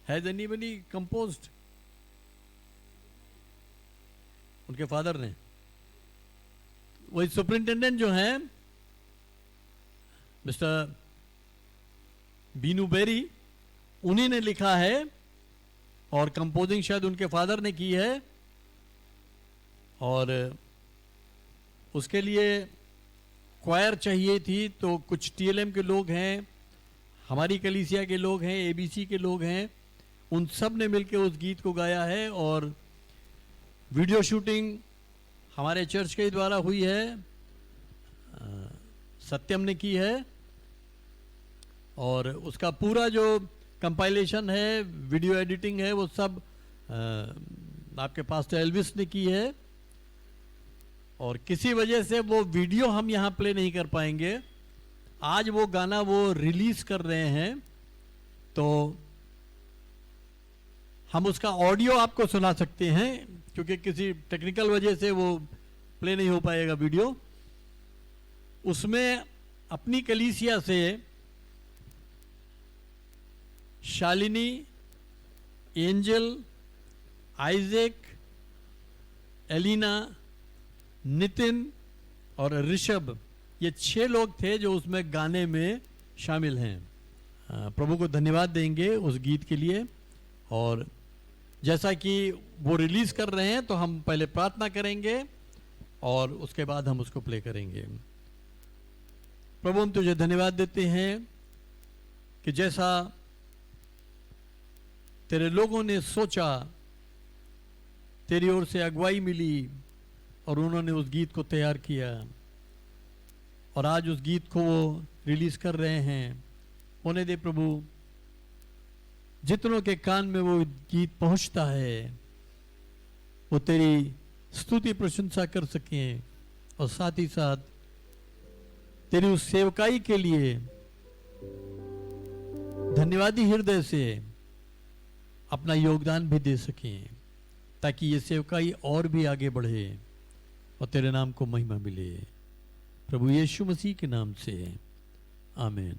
Has anybody composed? उनके फादर ने, वही सुपरिंटेंडेंट जो हैं मिस्टर बीनू बेरी, उन्हीं ने लिखा है और कंपोजिंग शायद उनके फादर ने की है। और उसके लिए क्वायर चाहिए थी, तो कुछ टीएलएम के लोग हैं, हमारी कलीसिया के लोग हैं, एबीसी के लोग हैं, उन सब ने मिलकर उस गीत को गाया है। और वीडियो शूटिंग हमारे चर्च के द्वारा हुई है, सत्यम ने की है। और उसका पूरा जो कंपाइलेशन है, वीडियो एडिटिंग है, वो सब आपके पास्टर एल्विस ने की है। और किसी वजह से वो वीडियो हम यहाँ प्ले नहीं कर पाएंगे। आज वो गाना वो रिलीज कर रहे हैं, तो हम उसका ऑडियो आपको सुना सकते हैं, क्योंकि किसी टेक्निकल वजह से वो प्ले नहीं हो पाएगा वीडियो। उसमें अपनी कलीसिया से Shalini, Angel, Isaac, Elina, Nitin और ऋषभ, ये 6 लोग थे जो उसमें गाने में शामिल हैं। प्रभु को धन्यवाद देंगे उस गीत के लिए। और जैसा कि वो रिलीज कर रहे हैं, तो हम पहले प्रार्थना करेंगे और उसके बाद हम उसको प्ले करेंगे। प्रभु, हम तुझे धन्यवाद देते हैं कि जैसा तेरे लोगों ने सोचा, तेरी ओर से अगुवाई मिली और उन्होंने उस गीत को तैयार किया, और आज उस गीत को वो रिलीज कर रहे हैं। होने दे प्रभु, जितनों के कान में वो गीत पहुंचता है, वो तेरी स्तुति प्रशंसा कर सकें, और साथ ही साथ तेरी उस सेवकाई के लिए धन्यवादी हृदय से अपना योगदान भी दे सकें, ताकि ये सेवकाई और भी आगे बढ़े और तेरे नाम को महिमा मिले। प्रभु यीशु मसीह के नाम से आमीन।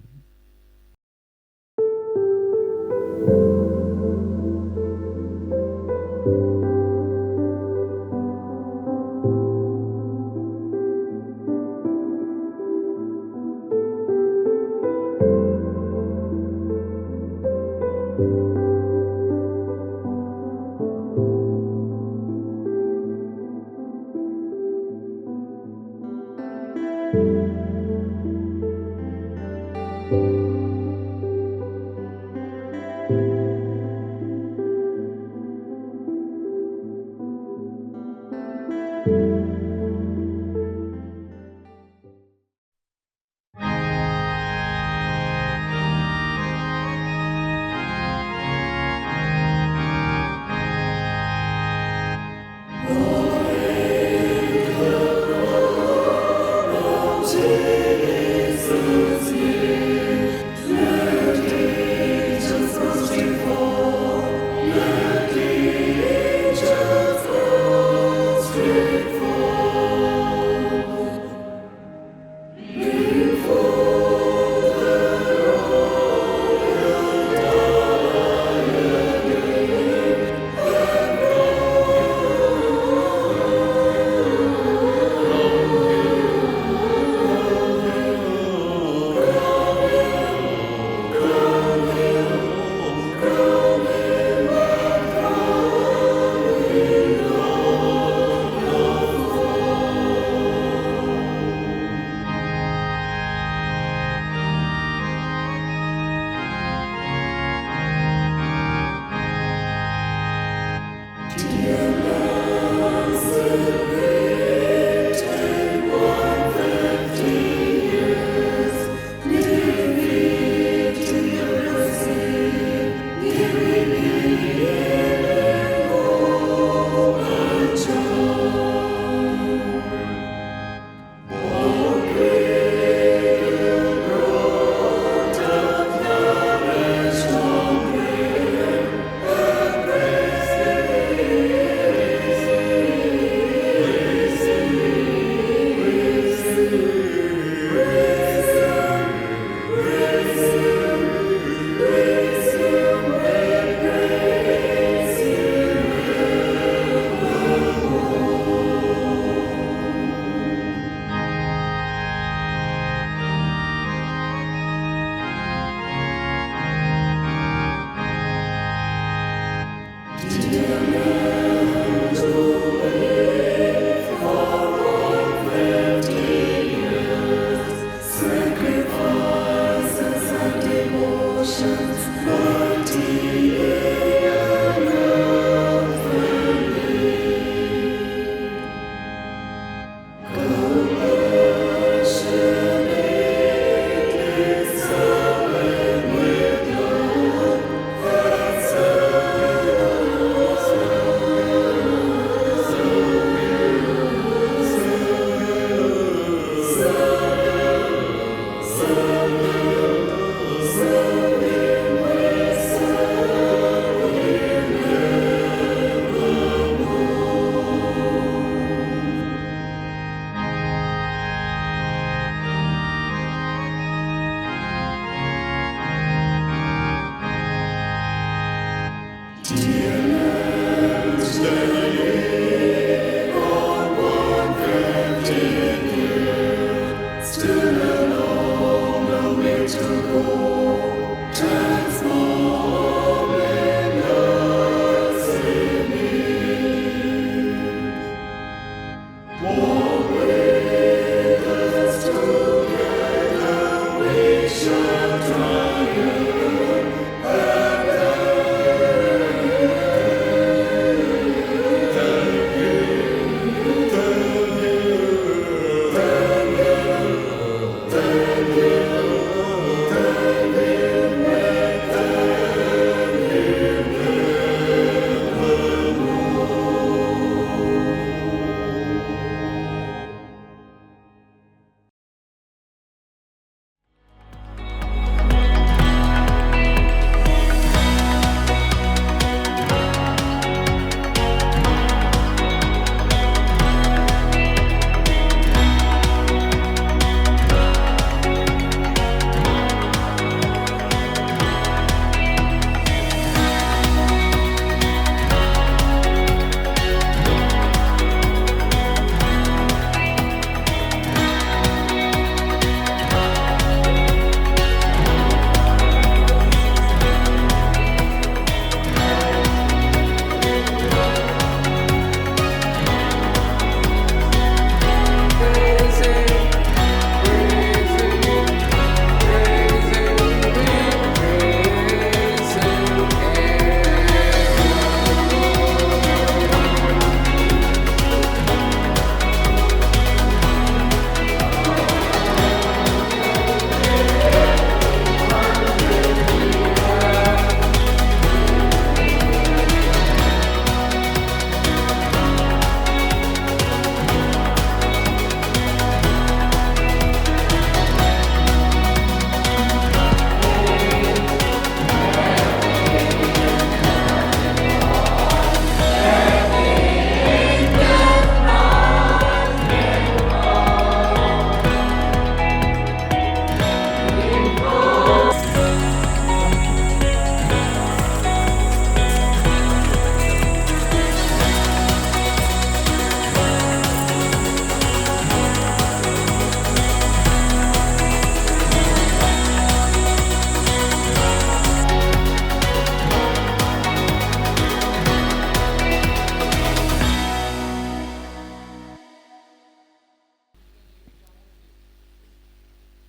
Faithful.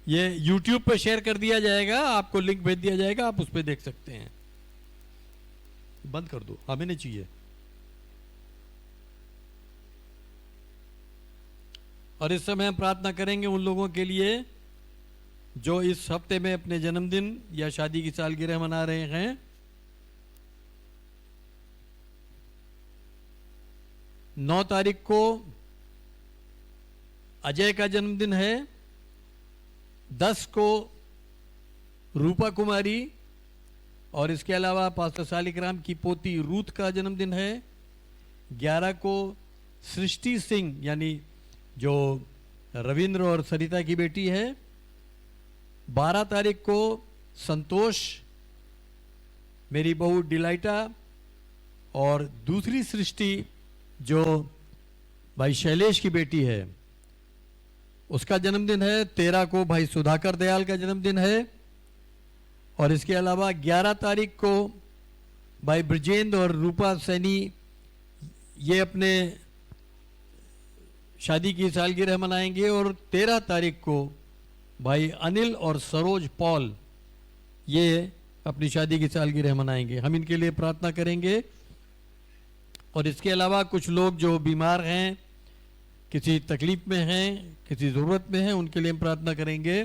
ये YouTube पे शेयर कर दिया जाएगा, आपको लिंक भेज दिया जाएगा, आप उस पर देख सकते हैं। बंद कर दो, हमें नहीं चाहिए। और इस समय हम प्रार्थना करेंगे उन लोगों के लिए जो इस हफ्ते में अपने जन्मदिन या शादी की सालगिरह मना रहे हैं। 9 तारीख को अजय का जन्मदिन है, 10 को रूपा कुमारी, और इसके अलावा पास्टर सालिग्राम की पोती रूथ का जन्मदिन है। 11 को सृष्टि सिंह यानी जो रविंद्र और सरिता की बेटी है। 12 तारीख को संतोष, मेरी बहू डिलाइटा, और दूसरी सृष्टि जो भाई शैलेश की बेटी है उसका जन्मदिन है। 13 को भाई सुधाकर दयाल का जन्मदिन है। और इसके अलावा 11 तारीख को भाई ब्रजेंद्र और रूपा सैनी ये अपने शादी की सालगिरह मनाएंगे। और 13 तारीख को भाई अनिल और सरोज पॉल ये अपनी शादी की सालगिरह मनाएंगे। हम इनके लिए प्रार्थना करेंगे। और इसके अलावा कुछ लोग जो बीमार हैं, किसी तकलीफ में हैं, किसी ज़रूरत में हैं, उनके लिए हम प्रार्थना करेंगे।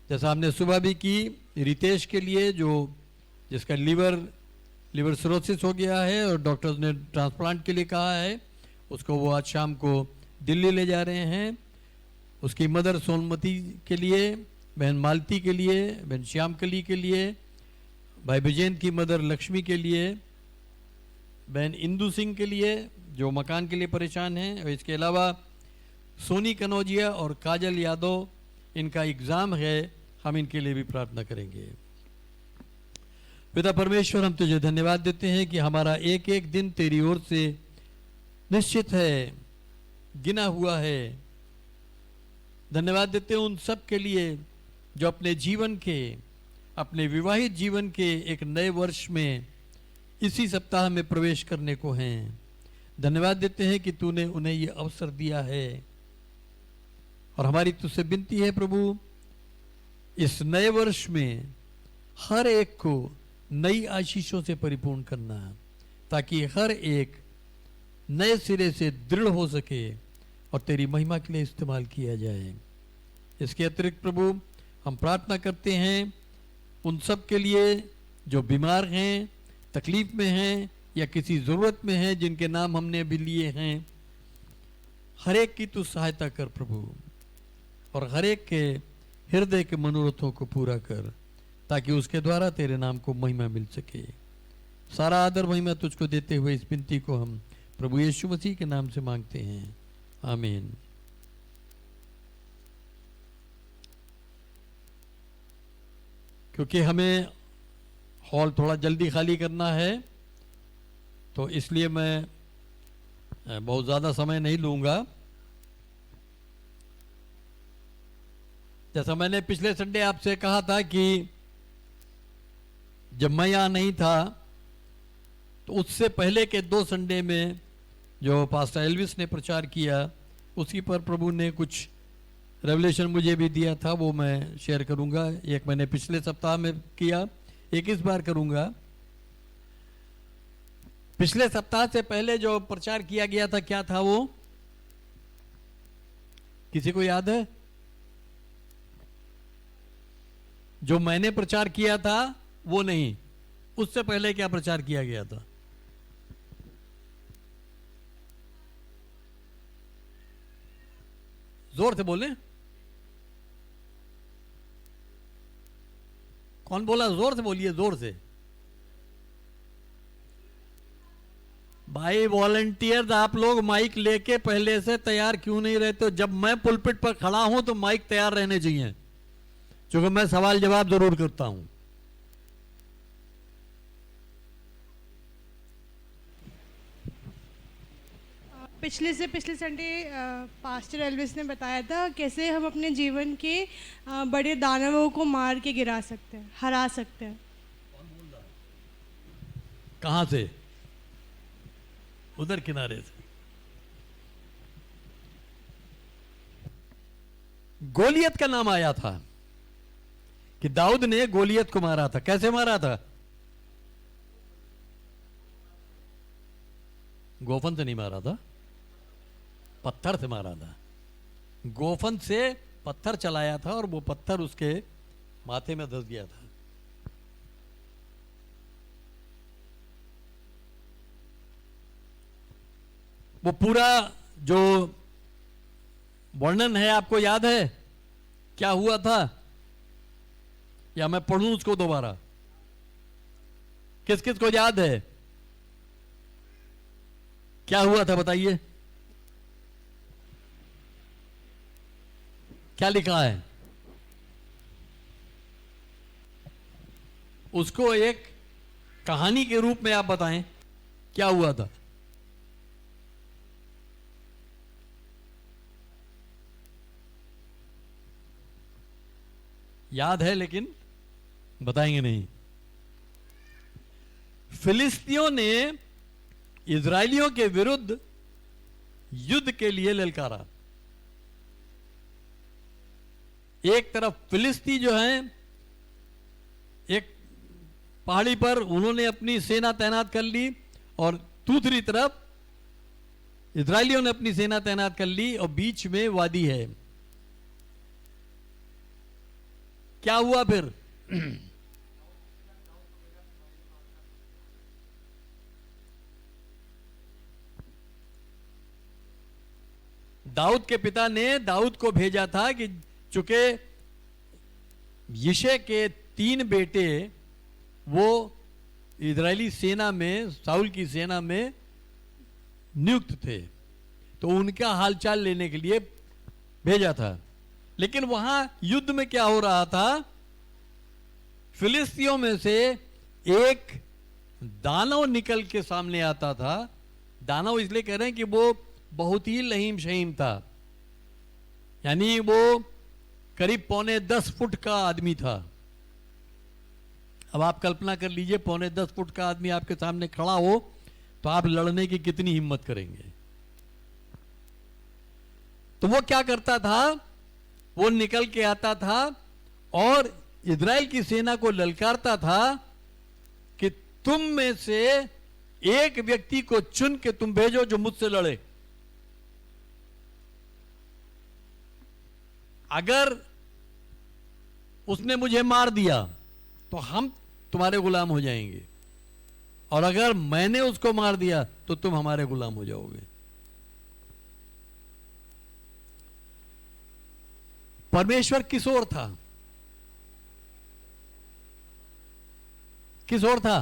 जैसा हमने सुबह भी की रितेश के लिए, जो जिसका लिवर सिरोसिस हो गया है और डॉक्टर्स ने ट्रांसप्लांट के लिए कहा है, उसको वो आज शाम को दिल्ली ले जा रहे हैं। उसकी मदर सोनमती के लिए, बहन मालती के लिए, बहन श्यामकली के लिए, भाई विजेंद्र की मदर लक्ष्मी के लिए, बहन इंदू सिंह के लिए जो मकान के लिए परेशान हैं। और इसके अलावा सोनी कनौजिया और काजल यादव, इनका एग्ज़ाम है, हम इनके लिए भी प्रार्थना करेंगे। पिता परमेश्वर, हम तुझे धन्यवाद देते हैं कि हमारा एक एक दिन तेरी ओर से निश्चित है, गिना हुआ है। धन्यवाद देते हैं उन सब के लिए जो अपने जीवन के, अपने विवाहित जीवन के एक नए वर्ष में इसी सप्ताह में प्रवेश करने को हैं। धन्यवाद देते हैं कि तूने उन्हें ये अवसर दिया है। और हमारी तुझसे विनती है प्रभु, इस नए वर्ष में हर एक को नई आशीषों से परिपूर्ण करना, ताकि हर एक नए सिरे से दृढ़ हो सके और तेरी महिमा के लिए इस्तेमाल किया जाए। इसके अतिरिक्त प्रभु, हम प्रार्थना करते हैं उन सब के लिए जो बीमार हैं, तकलीफ में हैं या किसी ज़रूरत में हैं, जिनके नाम हमने अभी लिए हैं। हर एक की तू सहायता कर प्रभु, और हर एक के हृदय के मनोरथों को पूरा कर, ताकि उसके द्वारा तेरे नाम को महिमा मिल सके। सारा आदर महिमा तुझको देते हुए इस विनती को हम प्रभु यीशु मसीह के नाम से मांगते हैं, आमीन। क्योंकि हमें हॉल थोड़ा जल्दी खाली करना है, तो इसलिए मैं बहुत ज़्यादा समय नहीं लूँगा। जैसा मैंने पिछले संडे आपसे कहा था कि जब मैं यहाँ नहीं था, तो उससे पहले के 2 संडे में जो पास्टर एल्विस ने प्रचार किया, उसी पर प्रभु ने कुछ रेवलेशन मुझे भी दिया था, वो मैं शेयर करूँगा। एक मैंने पिछले सप्ताह में किया, एक इस बार करूँगा। पिछले सप्ताह से पहले जो प्रचार किया गया था, क्या था वो? किसी को याद है? जो मैंने प्रचार किया था वो नहीं, उससे पहले क्या प्रचार किया गया था? जोर से बोले। कौन बोला? जोर से बोलिए, जोर से। भाई वॉलंटियर्स, आप लोग माइक लेके पहले से तैयार क्यों नहीं रहते? जब मैं पुलपिट पर खड़ा हूं तो माइक तैयार रहने चाहिए, क्योंकि मैं सवाल जवाब जरूर करता हूं। पिछले संडे पास्टर एल्विस ने बताया था कैसे हम अपने जीवन के बड़े दानवों को मार के गिरा सकते हैं, हरा सकते हैं। कहां से? उधर किनारे से। गोलियत का नाम आया था कि दाऊद ने गोलियत को मारा था। कैसे मारा था? गोफन से नहीं मारा था, पत्थर से मारा था। गोफन से पत्थर चलाया था और वो पत्थर उसके माथे में धंस गया था। वो पूरा जो वर्णन है आपको याद है क्या हुआ था, या मैं पढ़ूं उसको दोबारा? किस किस को याद है क्या हुआ था? बताइए क्या लिखा है। उसको एक कहानी के रूप में आप बताएं क्या हुआ था। याद है लेकिन बताएंगे नहीं। फिलिस्तियों ने इजरायलियों के विरुद्ध युद्ध के लिए ललकारा। एक तरफ फिलिस्ती जो हैं एक पहाड़ी पर उन्होंने अपनी सेना तैनात कर ली, और दूसरी तरफ इजरायलियों ने अपनी सेना तैनात कर ली, और बीच में वादी है। क्या हुआ फिर? दाऊद के पिता ने दाऊद को भेजा था कि चूंकि यिशै के 3 बेटे वो इजरायली सेना में, साउल की सेना में नियुक्त थे, तो उनका हालचाल लेने के लिए भेजा था। लेकिन वहां युद्ध में क्या हो रहा था? फिलिस्तियों में से एक दानव निकल के सामने आता था। दानव इसलिए कह रहे हैं कि वो बहुत ही लहीम शहीम था, यानी वो करीब 9.25 फुट का आदमी था। अब आप कल्पना कर लीजिए 9.25 फुट का आदमी आपके सामने खड़ा हो तो आप लड़ने की कितनी हिम्मत करेंगे। तो वो क्या करता था? वो निकल के आता था और इजराइल की सेना को ललकारता था कि तुम में से एक व्यक्ति को चुन के तुम भेजो जो मुझसे लड़े। अगर उसने मुझे मार दिया तो हम तुम्हारे गुलाम हो जाएंगे, और अगर मैंने उसको मार दिया तो तुम हमारे गुलाम हो जाओगे। परमेश्वर किस ओर था? किस ओर था?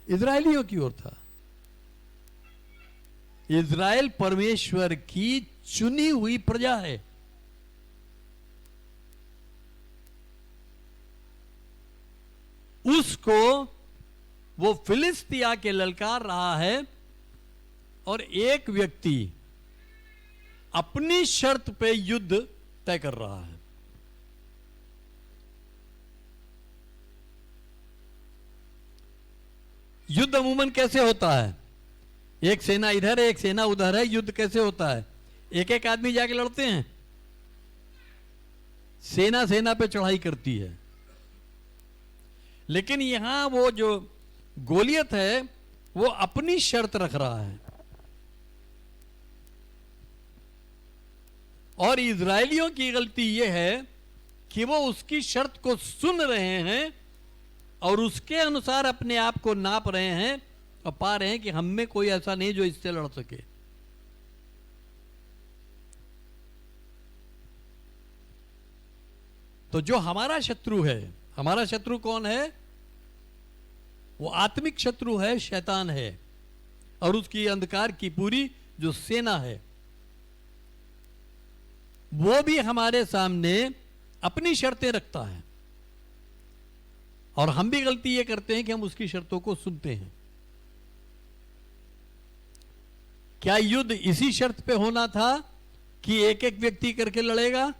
इजरायलियों की ओर था। इजराइल परमेश्वर की चुनी हुई प्रजा है। उसको वो फिलिस्तिया के ललकार रहा है, और एक व्यक्ति अपनी शर्त पे युद्ध तय कर रहा है। युद्ध अमूमन कैसे होता है? एक सेना इधर है, एक सेना उधर है। युद्ध कैसे होता है? एक एक आदमी जाके लड़ते हैं, सेना सेना पे चढ़ाई करती है। लेकिन यहां वो जो गोलियत है वो अपनी शर्त रख रहा है, और इजरायलियों की गलती यह है कि वो उसकी शर्त को सुन रहे हैं और उसके अनुसार अपने आप को नाप रहे हैं, और पा रहे हैं कि हम में कोई ऐसा नहीं जो इससे लड़ सके। तो जो हमारा शत्रु है, हमारा शत्रु कौन है? वो आत्मिक शत्रु है, शैतान है, और उसकी अंधकार की पूरी जो सेना है वो भी हमारे सामने अपनी शर्तें रखता है, और हम भी गलती ये करते हैं कि हम उसकी शर्तों को सुनते हैं। क्या युद्ध इसी शर्त पे होना था कि एक एक व्यक्ति करके लड़ेगा?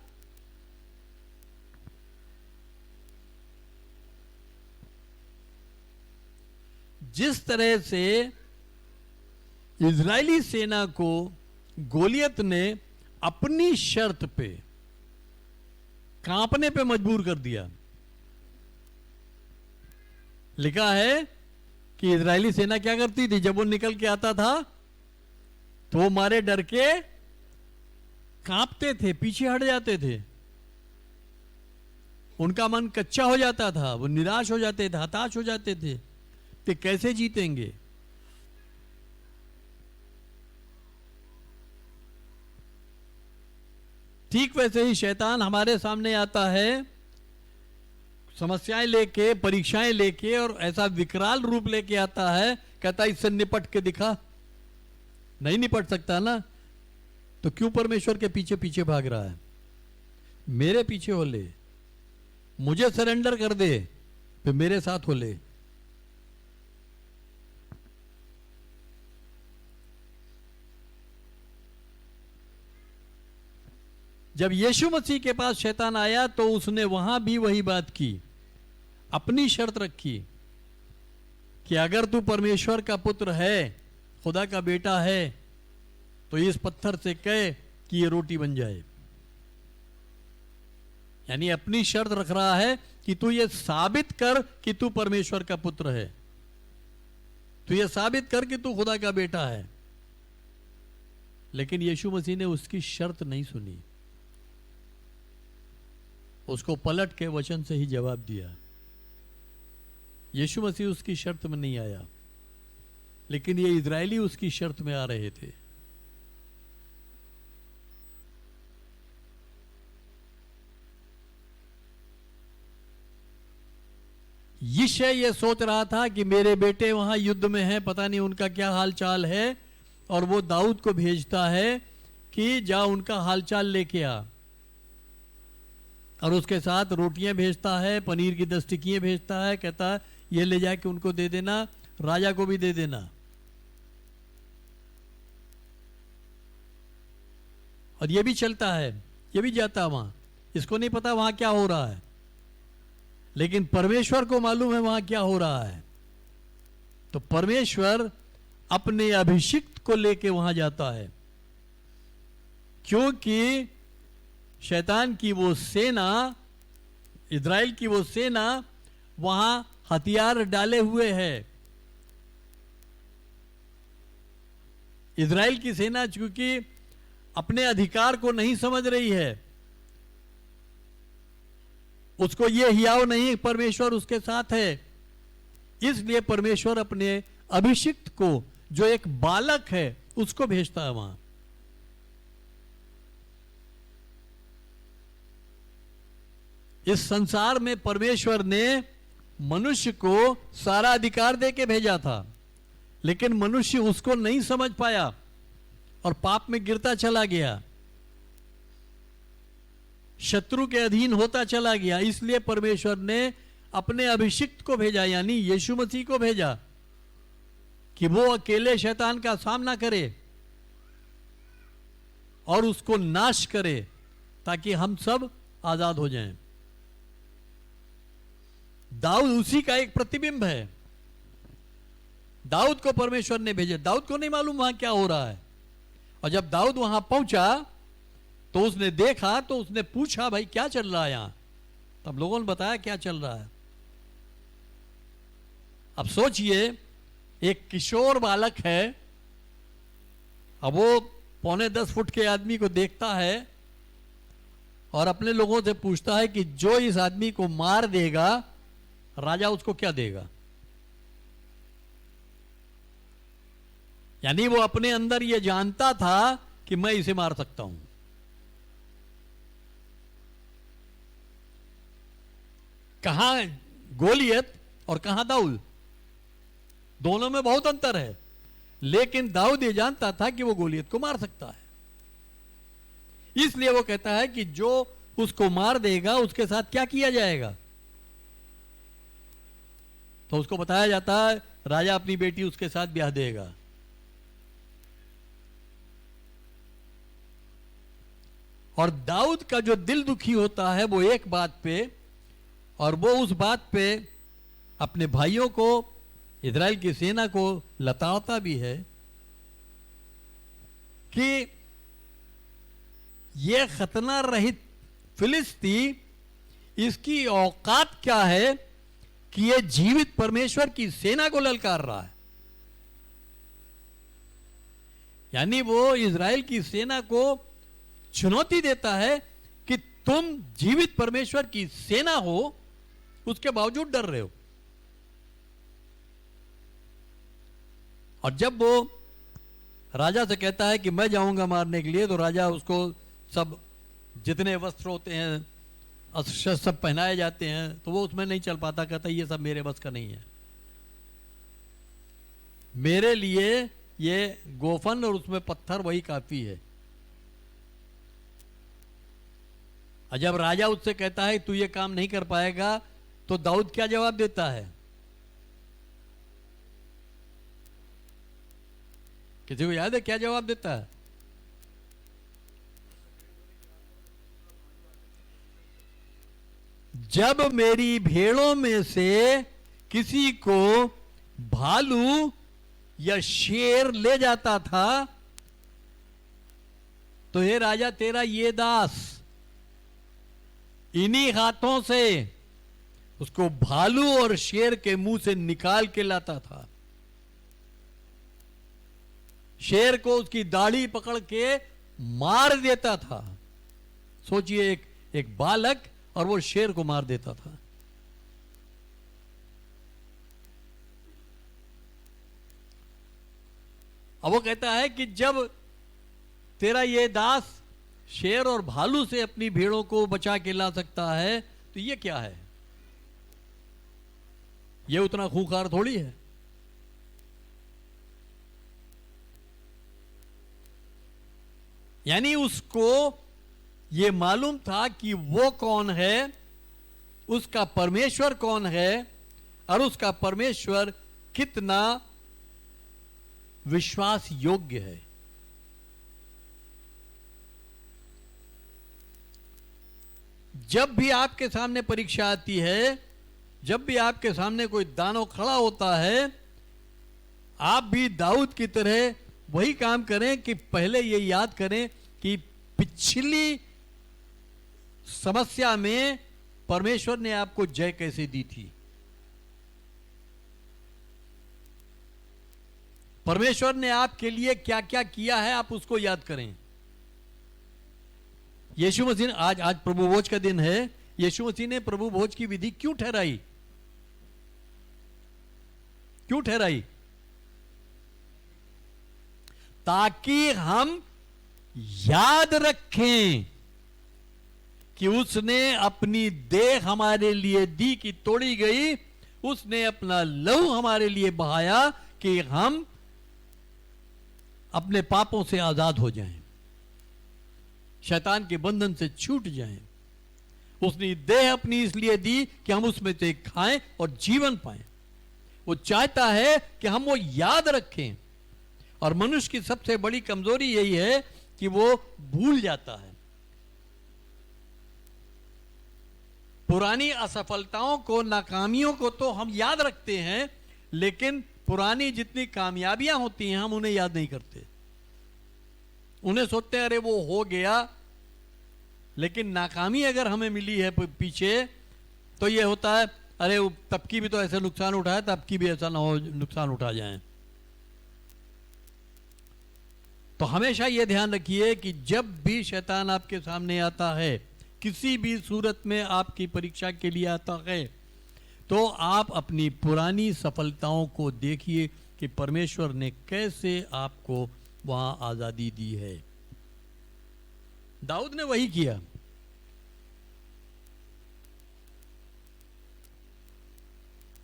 जिस तरह से इजरायली सेना को गोलियत ने अपनी शर्त पे कांपने पे मजबूर कर दिया। लिखा है कि इजरायली सेना क्या करती थी, जब वो निकल के आता था तो वो मारे डर के कांपते थे, पीछे हट जाते थे, उनका मन कच्चा हो जाता था, वो निराश हो जाते थे, हताश हो जाते थे कि कैसे जीतेंगे। ठीक वैसे ही शैतान हमारे सामने आता है समस्याएं लेके, परीक्षाएं लेके, और ऐसा विकराल रूप लेके आता है, कहता है इससे निपट के दिखा। नहीं निपट सकता ना, तो क्यों परमेश्वर के पीछे पीछे भाग रहा है? मेरे पीछे हो ले, मुझे सरेंडर कर दे, फिर मेरे साथ हो ले। जब यीशु मसीह के पास शैतान आया तो उसने वहां भी वही बात की, अपनी शर्त रखी कि अगर तू परमेश्वर का पुत्र है, खुदा का बेटा है, तो इस पत्थर से कह कि ये रोटी बन जाए। यानी अपनी शर्त रख रहा है कि तू ये साबित कर कि तू परमेश्वर का पुत्र है, तू ये साबित कर कि तू खुदा का बेटा है। लेकिन यीशु मसीह ने उसकी शर्त नहीं सुनी, उसको पलट के वचन से ही जवाब दिया। यीशु मसीह उसकी शर्त में नहीं आया, लेकिन ये इजरायली उसकी शर्त में आ रहे थे। यिशै ये सोच रहा था कि मेरे बेटे वहां युद्ध में हैं, पता नहीं उनका क्या हालचाल है, और वो दाऊद को भेजता है कि जा उनका हालचाल लेके आ, और उसके साथ रोटियां भेजता है, पनीर की 10 टिक्कियां भेजता है, कहता है ये ले जाके उनको दे देना, राजा को भी दे देना। और ये भी चलता है, ये भी जाता है वहां, इसको नहीं पता वहां क्या हो रहा है, लेकिन परमेश्वर को मालूम है वहां क्या हो रहा है। तो परमेश्वर अपने अभिषिक्त को लेके वहां जाता है, क्योंकि शैतान की वो सेना, इजराइल की वो सेना वहां हथियार डाले हुए है। इजराइल की सेना चूंकि अपने अधिकार को नहीं समझ रही है, उसको ये हियाव नहीं परमेश्वर उसके साथ है, इसलिए परमेश्वर अपने अभिषिक्त को, जो एक बालक है, उसको भेजता है वहां। इस संसार में परमेश्वर ने मनुष्य को सारा अधिकार देके भेजा था, लेकिन मनुष्य उसको नहीं समझ पाया और पाप में गिरता चला गया, शत्रु के अधीन होता चला गया। इसलिए परमेश्वर ने अपने अभिषिक्त को भेजा, यानी यीशु मसीह को भेजा, कि वो अकेले शैतान का सामना करे और उसको नाश करे, ताकि हम सब आजाद हो जाएं। दाऊद उसी का एक प्रतिबिंब है। दाऊद को परमेश्वर ने भेजा, दाऊद को नहीं मालूम वहां क्या हो रहा है, और जब दाऊद वहां पहुंचा तो उसने देखा, तो उसने पूछा भाई क्या चल रहा है यहां, तब लोगों ने बताया क्या चल रहा है। अब सोचिए, एक किशोर बालक है, अब वो 9.25 फुट के आदमी को देखता है और अपने लोगों से पूछता है कि जो इस आदमी को मार देगा, राजा उसको क्या देगा। यानी वो अपने अंदर ये जानता था कि मैं इसे मार सकता हूं। कहां गोलियत और कहां दाऊद, दोनों में बहुत अंतर है, लेकिन दाऊद ये जानता था कि वो गोलियत को मार सकता है, इसलिए वो कहता है कि जो उसको मार देगा उसके साथ क्या किया जाएगा। तो उसको बताया जाता है राजा अपनी बेटी उसके साथ ब्याह देगा। और दाऊद का जो दिल दुखी होता है वो एक बात पे, और वो उस बात पे अपने भाइयों को, इजराइल की सेना को लताड़ता भी है कि ये खतना रहित फिलिस्ती इसकी औकात क्या है कि ये जीवित परमेश्वर की सेना को ललकार रहा है। यानी वो इज़राइल की सेना को चुनौती देता है कि तुम जीवित परमेश्वर की सेना हो, उसके बावजूद डर रहे हो। और जब वो राजा से कहता है कि मैं जाऊंगा मारने के लिए, तो राजा उसको सब जितने वस्त्र होते हैं, अस्त्र सब पहनाए जाते हैं, तो वो उसमें नहीं चल पाता, कहता ये सब मेरे बस का नहीं है, मेरे लिए ये गोफन और उसमें पत्थर वही काफी है। और जब राजा उससे कहता है तू ये काम नहीं कर पाएगा, तो दाऊद क्या जवाब देता है? किसी को याद है क्या जवाब देता है? जब मेरी भेड़ों में से किसी को भालू या शेर ले जाता था, तो हे राजा तेरा ये दास इन्हीं हाथों से उसको भालू और शेर के मुंह से निकाल के लाता था। शेर को उसकी दाढ़ी पकड़ के मार देता था। सोचिए, एक बालक और वो शेर को मार देता था। अब वो कहता है कि जब तेरा ये दास शेर और भालू से अपनी भेड़ों को बचा के ला सकता है, तो ये क्या है? ये उतना खूंखार थोड़ी है। यानी उसको ये मालूम था कि वो कौन है, उसका परमेश्वर कौन है, और उसका परमेश्वर कितना विश्वास योग्य है। जब भी आपके सामने परीक्षा आती है, जब भी आपके सामने कोई दानव खड़ा होता है, आप भी दाऊद की तरह वही काम करें कि पहले ये याद करें कि पिछली समस्या में परमेश्वर ने आपको जय कैसे दी थी। परमेश्वर ने आपके लिए क्या क्या किया है, आप उसको याद करें। यीशु मसीह ने आज प्रभु भोज का दिन है, यीशु मसीह ने प्रभु भोज की विधि क्यों ठहराई? क्यों ठहराई? ताकि हम याद रखें कि उसने अपनी देह हमारे लिए दी कि तोड़ी गई, उसने अपना लहू हमारे लिए बहाया कि हम अपने पापों से आजाद हो जाएं, शैतान के बंधन से छूट जाएं। उसने देह अपनी इसलिए दी कि हम उसमें से खाएं और जीवन पाएं। वो चाहता है कि हम वो याद रखें। और मनुष्य की सबसे बड़ी कमजोरी यही है कि वो भूल जाता है। पुरानी असफलताओं को, नाकामियों को तो हम याद रखते हैं, लेकिन पुरानी जितनी कामयाबियां होती हैं हम उन्हें याद नहीं करते। उन्हें सोचते हैं अरे वो हो गया, लेकिन नाकामी अगर हमें मिली है पीछे, तो ये होता है अरे तब की भी तो ऐसे नुकसान उठाया, तब की भी ऐसा ना हो नुकसान उठा जाए। तो हमेशा ये ध्यान रखिए कि जब भी शैतान आपके सामने आता है, किसी भी सूरत में आपकी परीक्षा के लिए आता है, तो आप अपनी पुरानी सफलताओं को देखिए कि परमेश्वर ने कैसे आपको वहां आजादी दी है। दाऊद ने वही किया।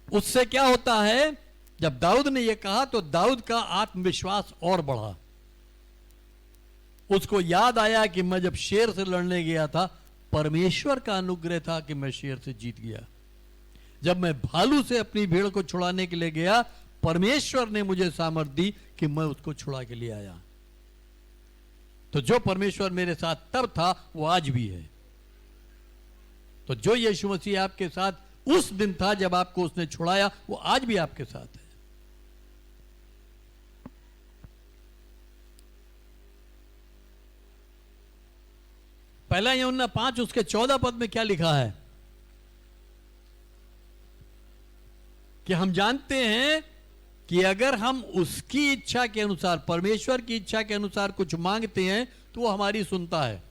उससे क्या होता है, जब दाऊद ने यह कहा तो दाऊद का आत्मविश्वास और बढ़ा। उसको याद आया कि मैं जब शेर से लड़ने गया था, परमेश्वर का अनुग्रह था कि मैं शेर से जीत गया। जब मैं भालू से अपनी भेड़ को छुड़ाने के लिए गया, परमेश्वर ने मुझे सामर्थ दी कि मैं उसको छुड़ा के लिए आया। तो जो परमेश्वर मेरे साथ तब था वो आज भी है। तो जो यीशु मसीह आपके साथ उस दिन था जब आपको उसने छुड़ाया, वो आज भी आपके साथ है। पहला यूहन्ना 5 उसके 14 पद में क्या लिखा है? कि हम जानते हैं कि अगर हम उसकी इच्छा के अनुसार, परमेश्वर की इच्छा के अनुसार कुछ मांगते हैं तो वो हमारी सुनता है।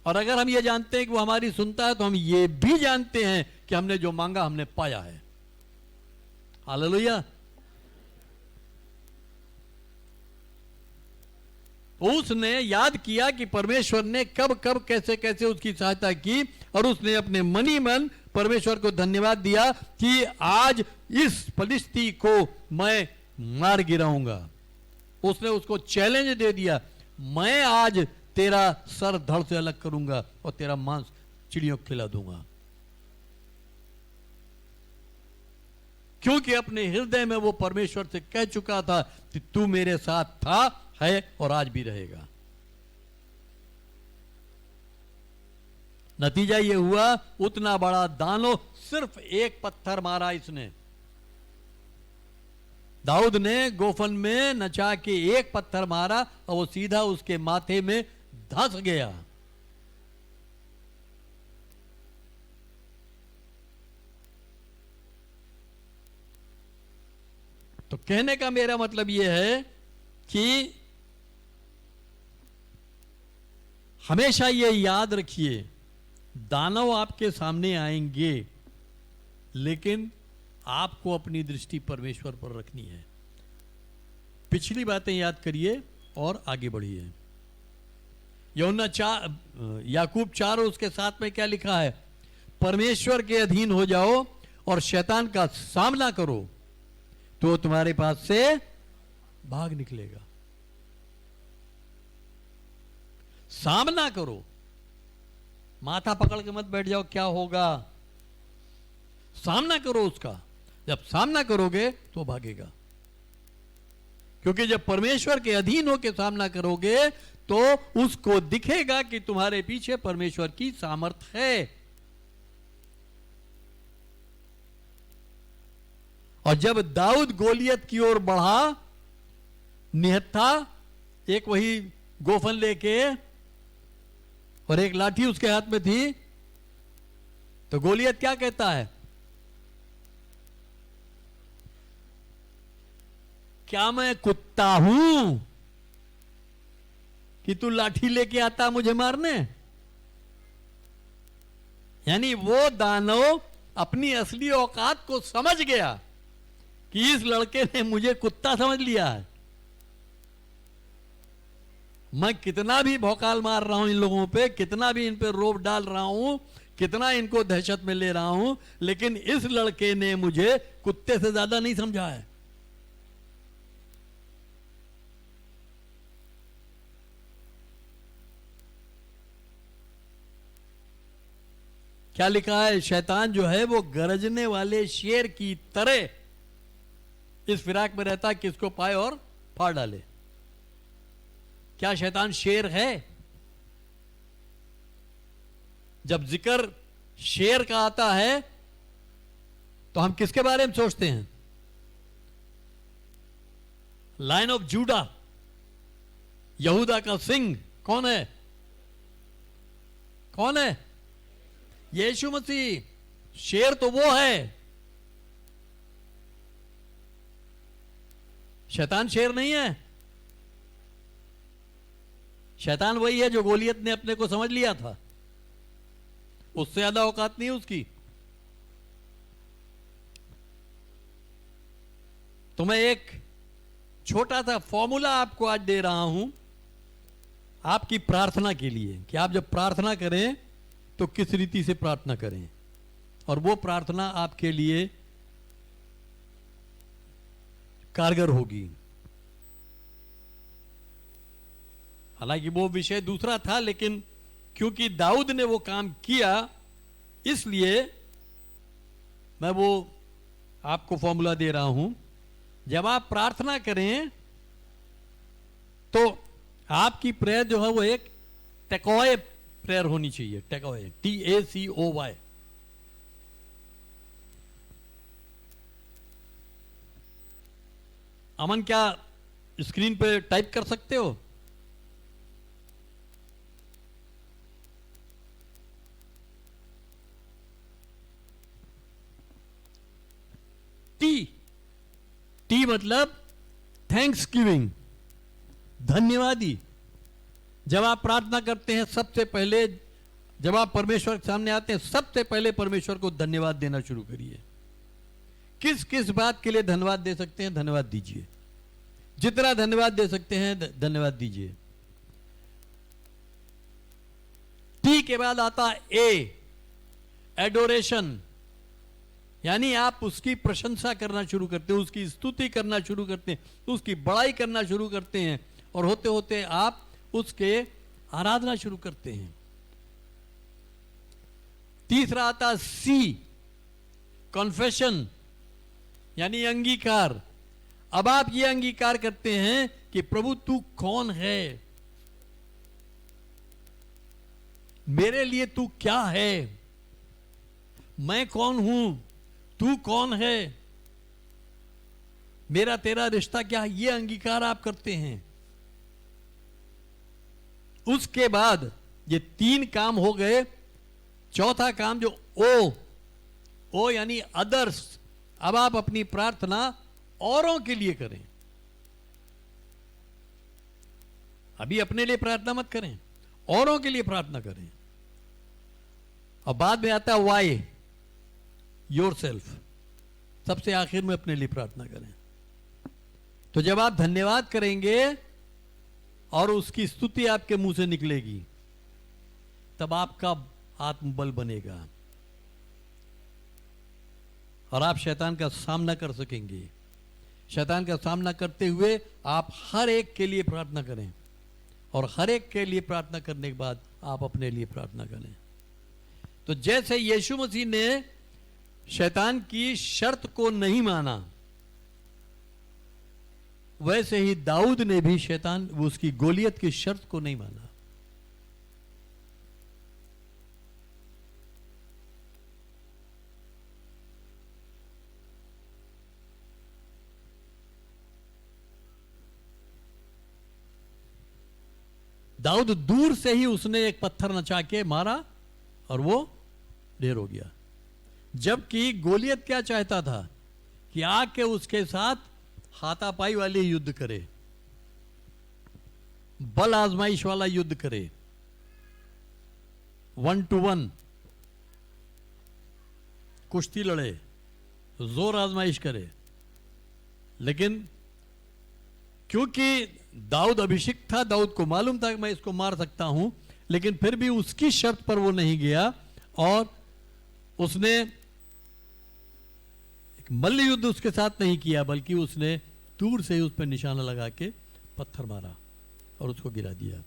और अगर हम ये जानते हैं कि वो हमारी सुनता है तो हम ये भी जानते हैं कि हमने जो मांगा हमने पाया है। हालेलुया। उसने याद किया कि परमेश्वर ने कब कब कैसे कैसे उसकी सहायता की, और उसने अपने मनी मन परमेश्वर को धन्यवाद दिया कि आज इस फलिस्ती को मैं मार गिराऊंगा। उसने उसको चैलेंज दे दिया, मैं आज तेरा सर धड़ से अलग करूंगा और तेरा मांस चिड़ियों को खिला दूंगा। क्योंकि अपने हृदय में वो परमेश्वर से कह चुका था कि तू मेरे साथ था, है और आज भी रहेगा। नतीजा ये हुआ, उतना बड़ा दानो सिर्फ एक पत्थर मारा इसने। दाऊद ने गोफन में नचा के एक पत्थर मारा और वो सीधा उसके माथे में धंस गया। तो कहने का मेरा मतलब यह है कि हमेशा ये याद रखिए, दानव आपके सामने आएंगे लेकिन आपको अपनी दृष्टि परमेश्वर पर रखनी है। पिछली बातें याद करिए और आगे बढ़िए। याकूब 4 उसके 7 में क्या लिखा है? परमेश्वर के अधीन हो जाओ और शैतान का सामना करो तो तुम्हारे पास से भाग निकलेगा। सामना करो, माथा पकड़ के मत बैठ जाओ क्या होगा। सामना करो उसका। जब सामना करोगे तो भागेगा, क्योंकि जब परमेश्वर के अधीन होकर सामना करोगे तो उसको दिखेगा कि तुम्हारे पीछे परमेश्वर की सामर्थ है। और जब दाऊद गोलियत की ओर बढ़ा, निहत्था, एक वही गोफन लेके और एक लाठी उसके हाथ में थी, तो गोलियत क्या कहता है? क्या मैं कुत्ता हूं कि तू लाठी लेके आता मुझे मारने? यानी वो दानव अपनी असली औकात को समझ गया कि इस लड़के ने मुझे कुत्ता समझ लिया है। मैं कितना भी भौकाल मार रहा हूं इन लोगों पे, कितना भी इन पे रोब डाल रहा हूं, कितना इनको दहशत में ले रहा हूं, लेकिन इस लड़के ने मुझे कुत्ते से ज्यादा नहीं समझा है। क्या लिखा है? शैतान जो है वो गरजने वाले शेर की तरह इस फिराक में रहता कि इसको पाए और फाड़ डाले। क्या शैतान शेर है? जब जिक्र शेर का आता है तो हम किसके बारे में सोचते हैं? लायन ऑफ जूडा, यहूदा का सिंह। कौन है? कौन है? यीशु मसीह। शेर तो वो है, शैतान शेर नहीं है। शैतान वही है जो गोलियत ने अपने को समझ लिया था, उससे ज्यादा औकात नहीं उसकी। तो मैं एक छोटा सा फॉर्मूला आपको आज दे रहा हूं आपकी प्रार्थना के लिए, कि आप जब प्रार्थना करें तो किस रीति से प्रार्थना करें, और वो प्रार्थना आपके लिए कारगर होगी। हालांकि वो विषय दूसरा था, लेकिन क्योंकि दाऊद ने वो काम किया इसलिए मैं वो आपको फॉर्मूला दे रहा हूं। जब आप प्रार्थना करें तो आपकी प्रेयर जो है वो एक टेकोए प्रेयर होनी चाहिए। टेकोए, TACOY। अमन, क्या स्क्रीन पे टाइप कर सकते हो? टी मतलब थैंक्स गिविंग, धन्यवादी। जब आप प्रार्थना करते हैं, सबसे पहले जब आप परमेश्वर के सामने आते हैं, सबसे पहले परमेश्वर को धन्यवाद देना शुरू करिए। किस किस बात के लिए धन्यवाद दे सकते हैं, धन्यवाद दीजिए। जितना धन्यवाद दे सकते हैं धन्यवाद दीजिए। टी के बाद आता ए, एडोरेशन, यानी आप उसकी प्रशंसा करना शुरू करते हैं, उसकी स्तुति करना शुरू करते हैं, उसकी बड़ाई करना शुरू करते हैं, और होते होते आप उसके आराधना शुरू करते हैं। तीसरा आता सी, कॉन्फेशन, यानी अंगीकार। अब आप ये अंगीकार करते हैं कि प्रभु तू कौन है, मेरे लिए तू क्या है, मैं कौन हूं, तू कौन है, मेरा तेरा रिश्ता क्या है, ये अंगीकार आप करते हैं। उसके बाद ये 3 काम हो गए। चौथा काम जो ओ यानी अदर्स। अब आप अपनी प्रार्थना औरों के लिए करें। अभी अपने लिए प्रार्थना मत करें, औरों के लिए प्रार्थना करें। और बाद में आता है वाई, योरसेल्फ। सबसे आखिर में अपने लिए प्रार्थना करें। तो जब आप धन्यवाद करेंगे और उसकी स्तुति आपके मुंह से निकलेगी, तब आपका आत्मबल बनेगा और आप शैतान का सामना कर सकेंगे। शैतान का सामना करते हुए आप हर एक के लिए प्रार्थना करें, और हर एक के लिए प्रार्थना करने के बाद आप अपने लिए प्रार्थना करें। तो जैसे यीशु मसीह ने शैतान की शर्त को नहीं माना, वैसे ही दाऊद ने भी उसकी गोलियत की शर्त को नहीं माना। दाऊद दूर से ही उसने एक पत्थर नचा के मारा और वो ढेर हो गया। जबकि गोलियत क्या चाहता था कि आके उसके साथ हाथापाई वाली युद्ध करे, बल आजमाइश वाला युद्ध करे, 1 to 1 कुश्ती लड़े, जोर आजमाइश करे। लेकिन क्योंकि दाऊद अभिषिक्त था, दाऊद को मालूम था कि मैं इसको मार सकता हूं, लेकिन फिर भी उसकी शर्त पर वो नहीं गया और उसने एक मल्ल युद्ध उसके साथ नहीं किया, बल्कि उसने दूर से ही उस पर निशाना लगा के पत्थर मारा और उसको गिरा दिया।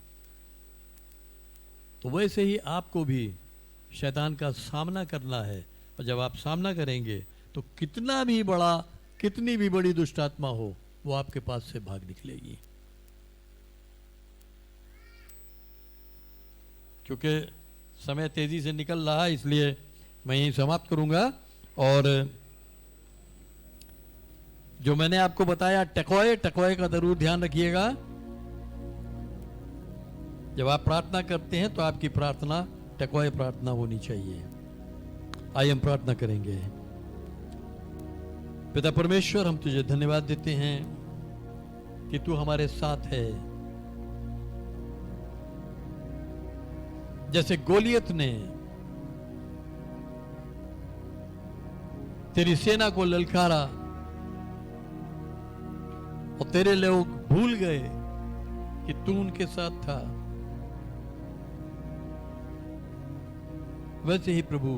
तो वैसे ही आपको भी शैतान का सामना करना है, और जब आप सामना करेंगे तो कितनी भी बड़ी दुष्ट आत्मा हो, वो आपके पास से भाग निकलेगी। क्योंकि समय तेजी से निकल रहा है, इसलिए मैं यही समाप्त करूंगा। और जो मैंने आपको बताया टकोए का जरूर ध्यान रखिएगा। जब आप प्रार्थना करते हैं तो आपकी प्रार्थना टकोए प्रार्थना होनी चाहिए। आइए हम प्रार्थना करेंगे। पिता परमेश्वर, हम तुझे धन्यवाद देते हैं कि तू हमारे साथ है। जैसे गोलियत ने तेरी सेना को ललकारा और तेरे लोग भूल गए कि तू उनके साथ था, वैसे ही प्रभु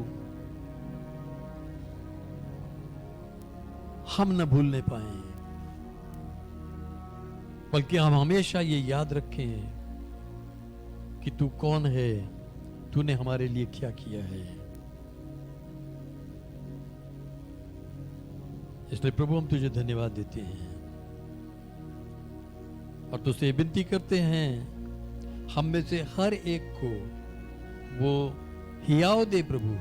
हम न भूलने पाए, बल्कि हम हमेशा ये याद रखें कि तू कौन है, तूने हमारे लिए क्या किया है। इसलिए प्रभु हम तुझे धन्यवाद देते हैं और तुझसे विनती करते हैं, हम में से हर एक को वो हियाव दे प्रभु,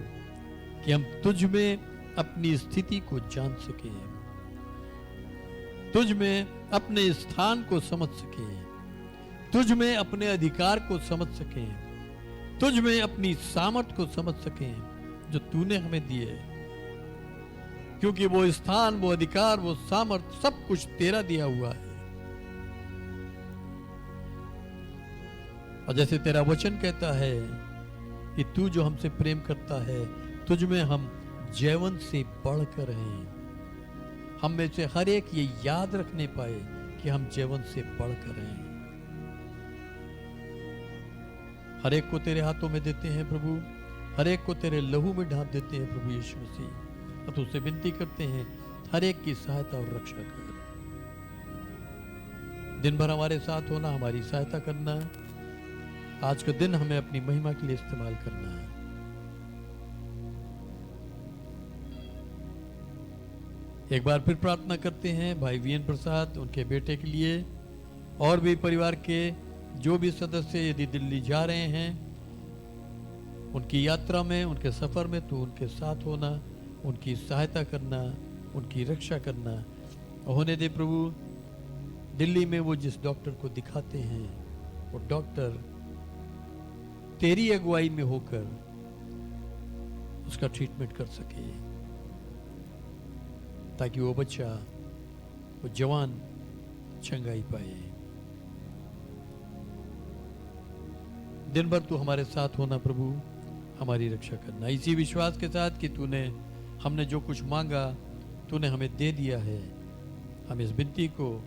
कि हम तुझ में अपनी स्थिति को जान सकें, तुझ में अपने स्थान को समझ सकें, तुझ में अपने अधिकार को समझ सकें, तुझ में अपनी सामर्थ को समझ सकें जो तूने हमें दिए। क्योंकि वो स्थान, वो अधिकार, वो सामर्थ सब कुछ तेरा दिया हुआ है। और जैसे तेरा वचन कहता है कि तू जो हमसे प्रेम करता है, तुझ में हम जैवन से बढ़कर हैं। हम में से हर एक ये याद रखने पाए कि हम जैवन से बढ़कर हैं। हर एक को तेरे हाथों में देते हैं प्रभु, हर एक को तेरे लहू में ढांप देते हैं प्रभु यीशु मसीह। और तुझसे विनती करते हैं, हर एक की सहायता और रक्षा कर। दिन भर हमारे साथ होना, हमारी सहायता करना। आज का दिन हमें अपनी महिमा के लिए इस्तेमाल करना है। एक बार फिर प्रार्थना करते हैं भाई वीएन प्रसाद, उनके बेटे के लिए, और भी परिवार के जो भी सदस्य यदि दिल्ली जा रहे हैं, उनकी यात्रा में, उनके सफर में तो उनके साथ होना, उनकी सहायता करना, उनकी रक्षा करना होने दे प्रभु। दिल्ली में वो जिस डॉक्टर को दिखाते हैं, वो डॉक्टर तेरी अगुवाई में होकर उसका ट्रीटमेंट कर सके, ताकि वो बच्चा, वो जवान चंगाई पाए। दिन भर तू हमारे साथ होना प्रभु, हमारी रक्षा करना, इसी विश्वास के साथ कि तूने, हमने जो कुछ मांगा तूने हमें दे दिया है। हम इस विनती को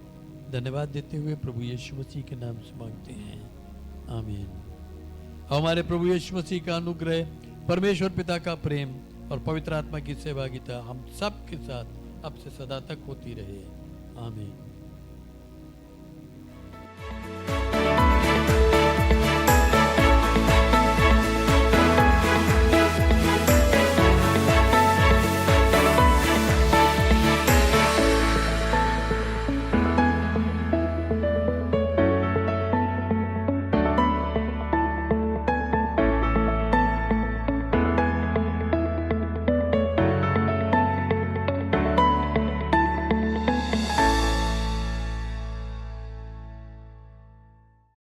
धन्यवाद देते हुए प्रभु यीशु मसीह के नाम से मांगते हैं, आमीन। हमारे प्रभु यीशु मसीह का अनुग्रह, परमेश्वर पिता का प्रेम और पवित्र आत्मा की सहभागिता हम सब के साथ अब से सदा तक होती रहे, आमीन।